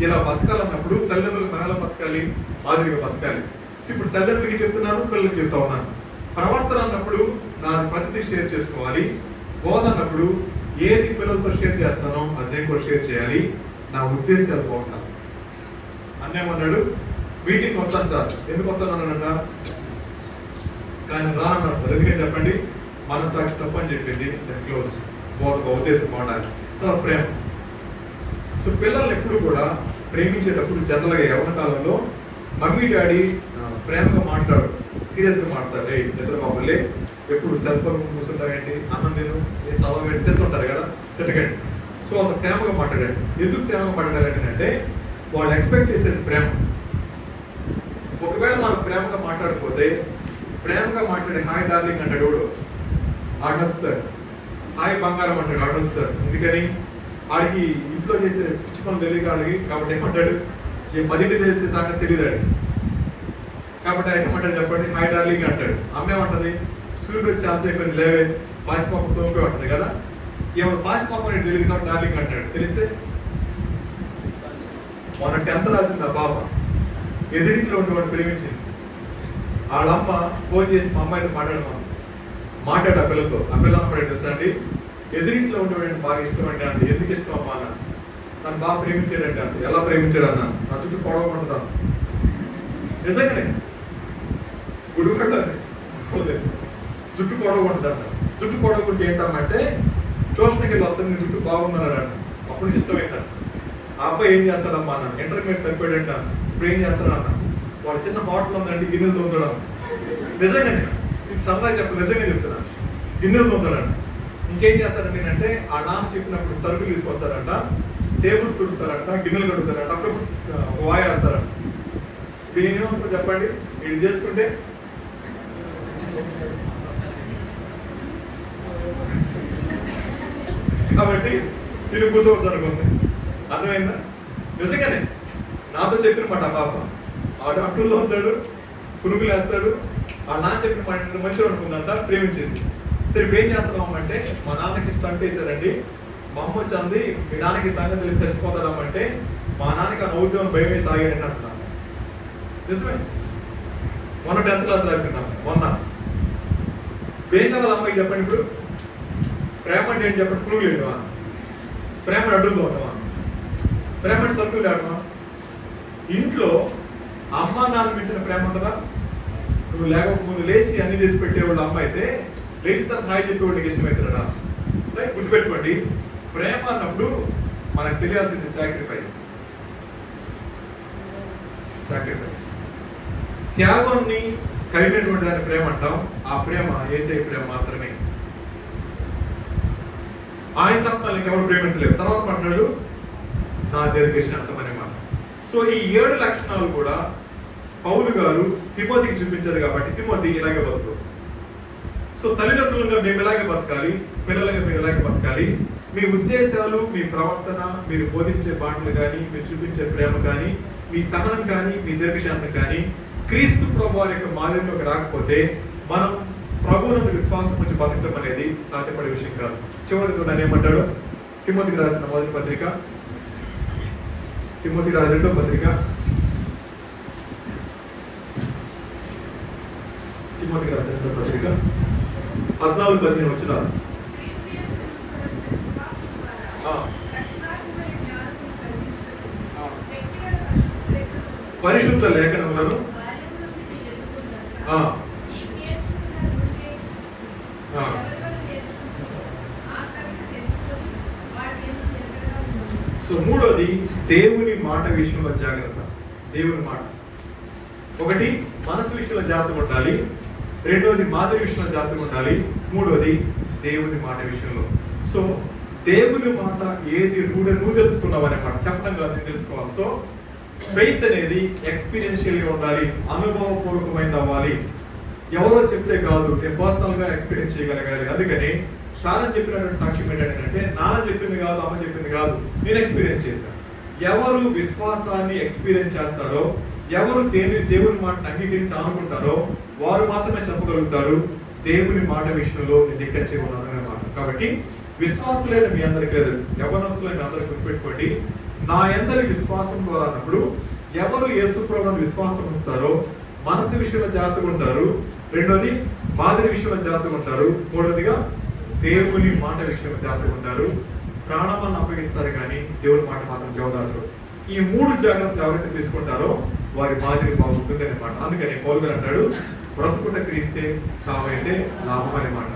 ఇలా బతకాలన్నప్పుడు తల్లిదండ్రులు ఎలా బతకాలి, మాదిరిగా బతకాలి. సో ఇప్పుడు తల్లిదండ్రులకి చెప్తున్నాను, పిల్లలకి చెప్తా ఉన్నాను. ప్రవర్తన అన్నప్పుడు నా ప్రతిదీ షేర్ చేసుకోవాలి. బోధ అన్నప్పుడు ఏది పిల్లలతో షేర్ చేస్తానో అదే కూడా షేర్ చేయాలి. నా ఉద్దేశాలు బాగుంటాను. అన్నేమన్నాడు, మీటింగ్ వస్తాను సార్. ఎందుకు వస్తాను అన్నానంట, కానీ రానన్నాడు సార్. ఎందుకని చెప్పండి, మనస్సాక్షి తప్ప అని చెప్పింది. క్లోజ్. బోధ ఉద్దేశం బాగుండాలి. తర్వాత ప్రేమ. సో పిల్లల్ని ఎప్పుడు కూడా ప్రేమించేటప్పుడు జనరల్గా యవ్వన కాలంలో మమ్మీ డాడీ ప్రేమగా మాట్లాడు, సీరియస్గా మాట్లాడతారు. రే నిద్ర బాబులే, ఎప్పుడు సెల్ ఫోన్ కూర్చుంటావేంటి, అన్నం తిను, నేను చదవబెట్టి తింటుంటారు కదా, తిట్టకండి. సో అంత ప్రేమగా మాట్లాడండి. ఎందుకు ప్రేమగా మాట్లాడాలంటే అంటే వాళ్ళు ఎక్స్పెక్ట్ చేసేది ప్రేమ. ఒకవేళ మనం ప్రేమగా మాట్లాడకపోతే, ప్రేమగా మాట్లాడే హాయ్ డార్లింగ్ అంటాడు ఎవడు, ఆడొస్తాడు. హాయ్ బంగారం అంటాడు, ఆడొస్తాడు. ఎందుకని ఆడికి ఇంట్లో చేసే పిచ్చి పనులు తెలియదు ఆడికి. కాబట్టి ఏమంటాడు, ఈ 10 తెలిసే సంగతి తెలియదు ఆడికి. కాబట్టి ఆయన ఏమంటాడు చెప్పండి, హాయ్ డార్లింగ్ అంటాడు. అమ్మ ఏమంటది, సూర్యుడు చాలాసేపు లేవే, పాసిపాపం తోపే ఉంటుంది కదా. ఎవరు పాసిపాపం అనేది తెలియదు కాబట్టి డార్లింగ్ అంటాడు. తెలిస్తే మన 10th రాసింది ఆ పాప, ఎదురింట్లో ఉన్నవాడు ప్రేమించింది. వాళ్ళమ్మ ఫోన్ చేసి మా అమ్మాయితో మాట్లాడు ఆ పిల్లతో. ఆ పిల్ల అన్నప్పుడు తెలుసా అండి, ఎదురింట్లో ఉండేవాడిని బాగా ఇష్టం అంటే అండి. ఎందుకు ఇష్టం అమ్మా అన్న, నన్ను బాగా ప్రేమించాడంటే అండి. ఎలా ప్రేమించాడు అన్న, నా చుట్టూ పొడవకుంటున్నాను. నిజంగానే గుడిపడ్డా జుట్టు పొడవకుంటుందన్న. జుట్టు పొడవకుంటే ఏంటమ్మంటే ట్యూషన్కి వెళ్ళి వస్తాను, నీ జుట్టు బాగున్నాడు అంట. అప్పుడు ఇష్టమైందంట. ఆ అబ్బాయి ఏం చేస్తాడమ్మా అన్న, ఇంటర్మీడియట్ తప్పాడంట. ఇప్పుడు ఏం చేస్తాడు అన్న, వాడు చిన్న హోటల్ ఉందండి, గిన్నెలు తోముతాడు. నిజంగానే ఇది సరదాగా చెప్ప, నిజంగా చెప్తున్నా, గిన్నెలు తోముతాడంట. ఇంకేం చేస్తారండి అంటే ఆ నాన్న చెప్పినప్పుడు సరుకులు తీసుకొస్తారంట, టేబుల్స్ తుడుస్తారంట, గిన్నెలు కడుగుతారంట, అప్పుడు వాయి వేస్తారంట. ఇప్పుడు ఏమనుకో చెప్పండి, ఇది చేసుకుంటే కాబట్టి నేను కూర్చోవచ్చు అనుకోండి. అర్థమైందా? నిజంగానే నాతో చెప్పిన మాట ఆ పాప, ఆడు అట్టుల్లో ఉంటాడు, పునుగులు వేస్తాడు. ఆ నాన్న చెప్పిన మాట మంచిగా అనుకుందంట, ప్రేమించింది. సరే ఇప్పుడు ఏం చేస్తున్నాం అంటే, మా నాన్నకి స్టంట్ వేసారండి. మా అమ్మ వచ్చింది, మీ నాన్నకి సంగతి తెలిసి చచ్చిపోతాడమ్మంటే మా నాన్నకి ఆ నవ్వుద్దామని భయం వేసి ఆగాడని అంటున్నాను. నిజమే. మొన్న 10th క్లాస్ రాసిందాం. మొన్న ఏం కావాలి అమ్మాయికి చెప్పండి. ఇప్పుడు ప్రేమ అంటే ఏంటి చెప్పండి, పునుగులు ఏంటవా, ప్రేమ అడ్డుల్లో ఉంటావా, ప్రేమ సరుకులు ఆడమా. ఇంట్లో అమ్మ నాన్న ఇచ్చిన ప్రేమ ఉంటుందా? నువ్వు లేకపోతే లేచి అన్ని చేసి పెట్టేవాళ్ళు అమ్మ అయితే, లేచి తన హాయి చెప్పేవాడికి ఇష్టమవుతాడా? రైట్, గుర్తుపెట్టుకోండి. ప్రేమ అన్నప్పుడు మనకు తెలియాల్సింది సాక్రిఫైస్. సాక్రిఫైస్, త్యాగాన్ని కలిగినటువంటి దాన్ని ప్రేమ అంటాం. ఆ ప్రేమ యేసయ్య ప్రేమ మాత్రమే. ఆయన తప్ప ఎవరు ప్రేమించలేరు. తర్వాత అంటాడు, నా దీర్ఘశాంతమనే మాట. సో ఈ 7 లక్షణాలు కూడా పౌలు గారు తిమోతికి చూపించారు కాబట్టి తిమోతి ఇలాగే బతుకు. సో తల్లిదండ్రులుగా మేము ఇలాగే బతకాలి, పిల్లలుగా మీరు ఇలాగే బతకాలి. మీ ఉద్దేశాలు, మీ ప్రవర్తన, మీరు బోధించే మాటలు కానీ, మీరు చూపించే ప్రేమ కానీ, మీ సహనం కానీ, మీ దీర్ఘశాంతం కానీ క్రీస్తు ప్రభువారి యొక్క మాదిరిలోకి రాకపోతే మనం ప్రభువునందు విశ్వాసం నుంచి బతకడం అనేది సాధ్యపడే విషయం కాదు. చివరితో నన్ను ఏమంటాడు, తిమోతికి రాసిన మొదటి పత్రిక, తిమోతికి రాసిన 2వ పత్రిక, తిమోతికి రాసిన 2వ పత్రిక 14-15 వచ్చినారు. పరిశుద్ధ లేఖనములను సో మూడోది దేవుని మాట విషయంలో జాగ్రత్త. దేవుని మాట ఒకటి మనసు విషయంలో జాగ్రత్తగా ఉండాలి, రెండోది మాదిరి విషయంలో జాగ్రత్తగా ఉండాలి, మూడోది దేవుని మాట విషయంలో. సో దేవుని మాట ఏది నువ్వు తెలుసుకున్నావు అనే మాట చెప్పడం కాదు, నేను తెలుసుకోవాలి. సో ఫెయిత్ అనేది ఎక్స్పీరియన్షియల్గా ఉండాలి, అనుభవపూర్వకమైనది అవ్వాలి. ఎవరో చెప్తే కాదు, నేను పర్సనల్ గా ఎక్స్పీరియన్స్ చేయగలగాలి. అందుకని శారన్ చెప్పినటువంటి సాక్ష్యం ఏంటంటే నాన్న చెప్పింది కాదు, అమ్మ చెప్పింది కాదు, నేను ఎక్స్పీరియన్స్ చేశాను. ఎవరు విశ్వాసాన్ని ఎక్స్పీరియన్స్ చేస్తారో, ఎవరు దేవుని మాటను అంగీకరించి అనుకుంటారో వారు మాత్రమే చెప్పగలుగుతారు దేవుని మాట విషయంలో నేను ఎక్కచ్చి ఉన్నాను అనే మాట. కాబట్టి విశ్వాసులైన మీ అందరికీ లేదు, యవనస్తులైన మీ అందరికీ గుర్తుపెట్టుకోండి, నా అందరి విశ్వాసం ద్వారా అన్నప్పుడు ఎవరు యేసు ప్రభువుని విశ్వాసం ఇస్తారో మనసు విషయంలో జాగ్రత్తగా ఉంటారు, రెండోది మాదిరి విషయంలో జాగ్రత్తగా ఉంటారు, మూడోదిగా దేవుని మాట విషయంలో జాగ్రత్తగా ఉంటారు. ప్రాణాన్ని అప్పగిస్తారు కానీ దేవుని మాట మాత్రం జవదాటరు. ఈ మూడు జాగ్రత్తలు ఎవరైతే తీసుకుంటారో వారి మాదిరి బాగుంటుంది అనే మాట. అందుకని పౌలు గారు అంటాడు, బ్రతుకుట క్రీస్తే చావైతే లాభం అనే మాట.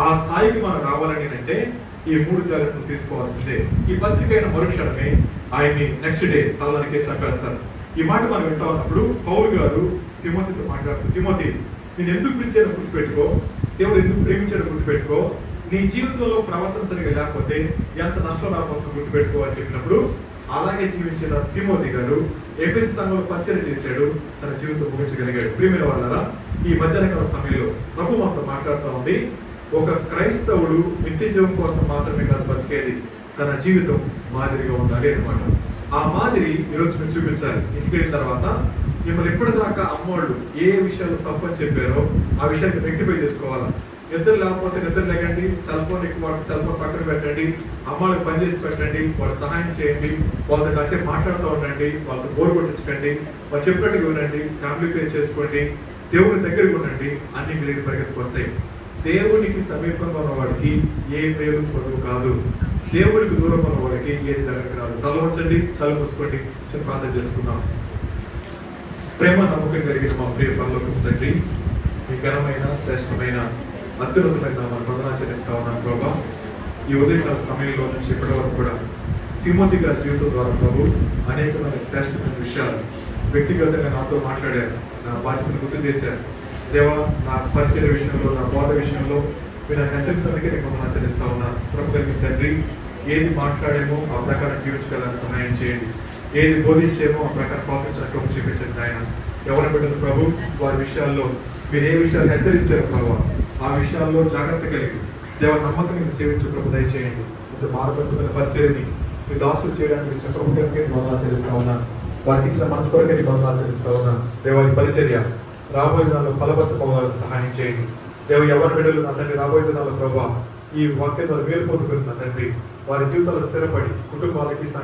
ఆ స్థాయికి మనం రావాలని అంటే ఈ మూడు జాగ్రత్తలు తీసుకోవాల్సిందే. ఈ పత్రిక అయిన మరుక్షణమే ఆయన్ని నెక్స్ట్ డే తలనికి చంపేస్తారు. ఈ మాట మనం వింటా ఉన్నప్పుడు పౌలు గారు తిమోతితో మాట్లాడుతూ, తిమోతి నేను ఎందుకు పిలిచానో గుర్తుపెట్టుకో, దేవుడు ఎందుకు ప్రేమించాడో గుర్తుపెట్టుకో, నీ జీవితంలో ప్రవర్తన సరిగా లేకపోతే ఎంత నష్టం రాకపోతుందో గుర్తుపెట్టుకో అని చెప్పినప్పుడు అలాగే జీవించిన తిమోతి గారు ఎఫెసు సంఘంలో పరిచయం చేశాడు, తన జీవితం ముగించగలిగాడు. ప్రియమైన వాళ్ళరా, ఈ మధ్యాహ్నకాల సమయంలో ప్రభు మనతో మాట్లాడుతూ ఉంది, ఒక క్రైస్తవుడు నిత్య జీవం కోసం మాత్రమే కాదు బతికేది, తన జీవితం మాదిరిగా ఉండాలి అన్నమాట. ఆ మాదిరి ఈరోజు మీరు చూపించాలి. ఇంటికి వెళ్ళిన తర్వాత మిమ్మల్ని ఎప్పటిదాకా అమ్మోళ్ళు ఏ విషయాలు తప్పని చెప్పారో ఆ విషయాన్ని రెక్టిఫై చేసుకోవాలా. నిద్ర లేకపోతే నిద్ర లేకండి, సెల్ ఫోన్ సెల్ ఫోన్ పక్కన పెట్టండి, అమ్మాళ్ళకి పని చేసి పెట్టండి, వాళ్ళు సహాయం చేయండి, వాళ్ళతో కాసేపు మాట్లాడుతూ ఉండండి, వాళ్ళతో బోర్ కొట్టించకండి, వాళ్ళు చెప్పినట్టుగా వినండి, ఫ్యామిలీ ప్లే చేసుకోండి, దేవుని దగ్గరికి ఉండండి, అన్ని మీ దగ్గర పరిగెత్తుకు వస్తాయి. దేవునికి సమీపంగా ఉన్నవాడికి ఏ మేలు పొరుగు కాదు, దేవునికి దూరంగా ఉన్నవాడికి ఏది దగ్గరికి రాదు. తల వంచండి, తల మూసుకోండి, చిన్న ప్రార్థన చేసుకుందాం. ప్రేమ నమ్మకం కలిగిన మా ప్రియ పరలోకపు తండ్రి, మీ ఘనమైన శ్రేష్టమైన అత్యున్నతమైన నామమున వందనాచరిస్తా ఉన్నాను ప్రభా. ఈ ఉదయకాల సమయంలో నుంచి ఇప్పటి వరకు కూడా తిమోతి గారి జీవితం ద్వారా ప్రభు అనేకమైన శ్రేష్టమైన విషయాలు వ్యక్తిగతంగా నాతో మాట్లాడారు, నా బాధ్యతను గుర్తు చేశారు. దేవా, నా పరిచయ విషయంలో, నా బోధ విషయంలో మీరు నన్ను హెచ్చరిస్తున్నందుకే నేను వందనాచరిస్తా ఉన్నాను. ప్రభు కలిగిన తండ్రి, ఏది మాట్లాడేమో ఆ ప్రకారం జీవించగలని సహాయం చేయండి, ఏది బోధించేమో ఆ ప్రకారం పాటించడానికి చూపించండి ఆయన. ఎవరి బిడ్డలు ప్రభు వారి విషయాల్లో మీరు ఏ విషయాలు హెచ్చరించారు ప్రభు ఆ విషయాల్లో జాగ్రత్త కలిగి దేవ నమ్మకం మీరు సేవించే ప్రభు దయచేయండి. ఇంత మార్పుల పరిచయని మీ దాసులు చేయడానికి మీరు ప్రభుత్వానికి వందనాచరిస్తా ఉన్నాను, వారికి ఇచ్చిన మనసు కొరకే నీకు వందనాచరిస్తా ఉన్నాను. దేవారి పరిచర్య రాబోయే దినాల్లో ఫలభరితమవ్వాలని సహాయం చేయండి. దేవ ఎవరి బిడ్డలు నా తండ్రి రాబోయే దినాల్లో ప్రభావ ఈ వాక్యం ద్వారా మేలు పొందుకుంటున్న తండ్రి వారి జీవితాల్లో స్థిరపడి కుటుంబాలకి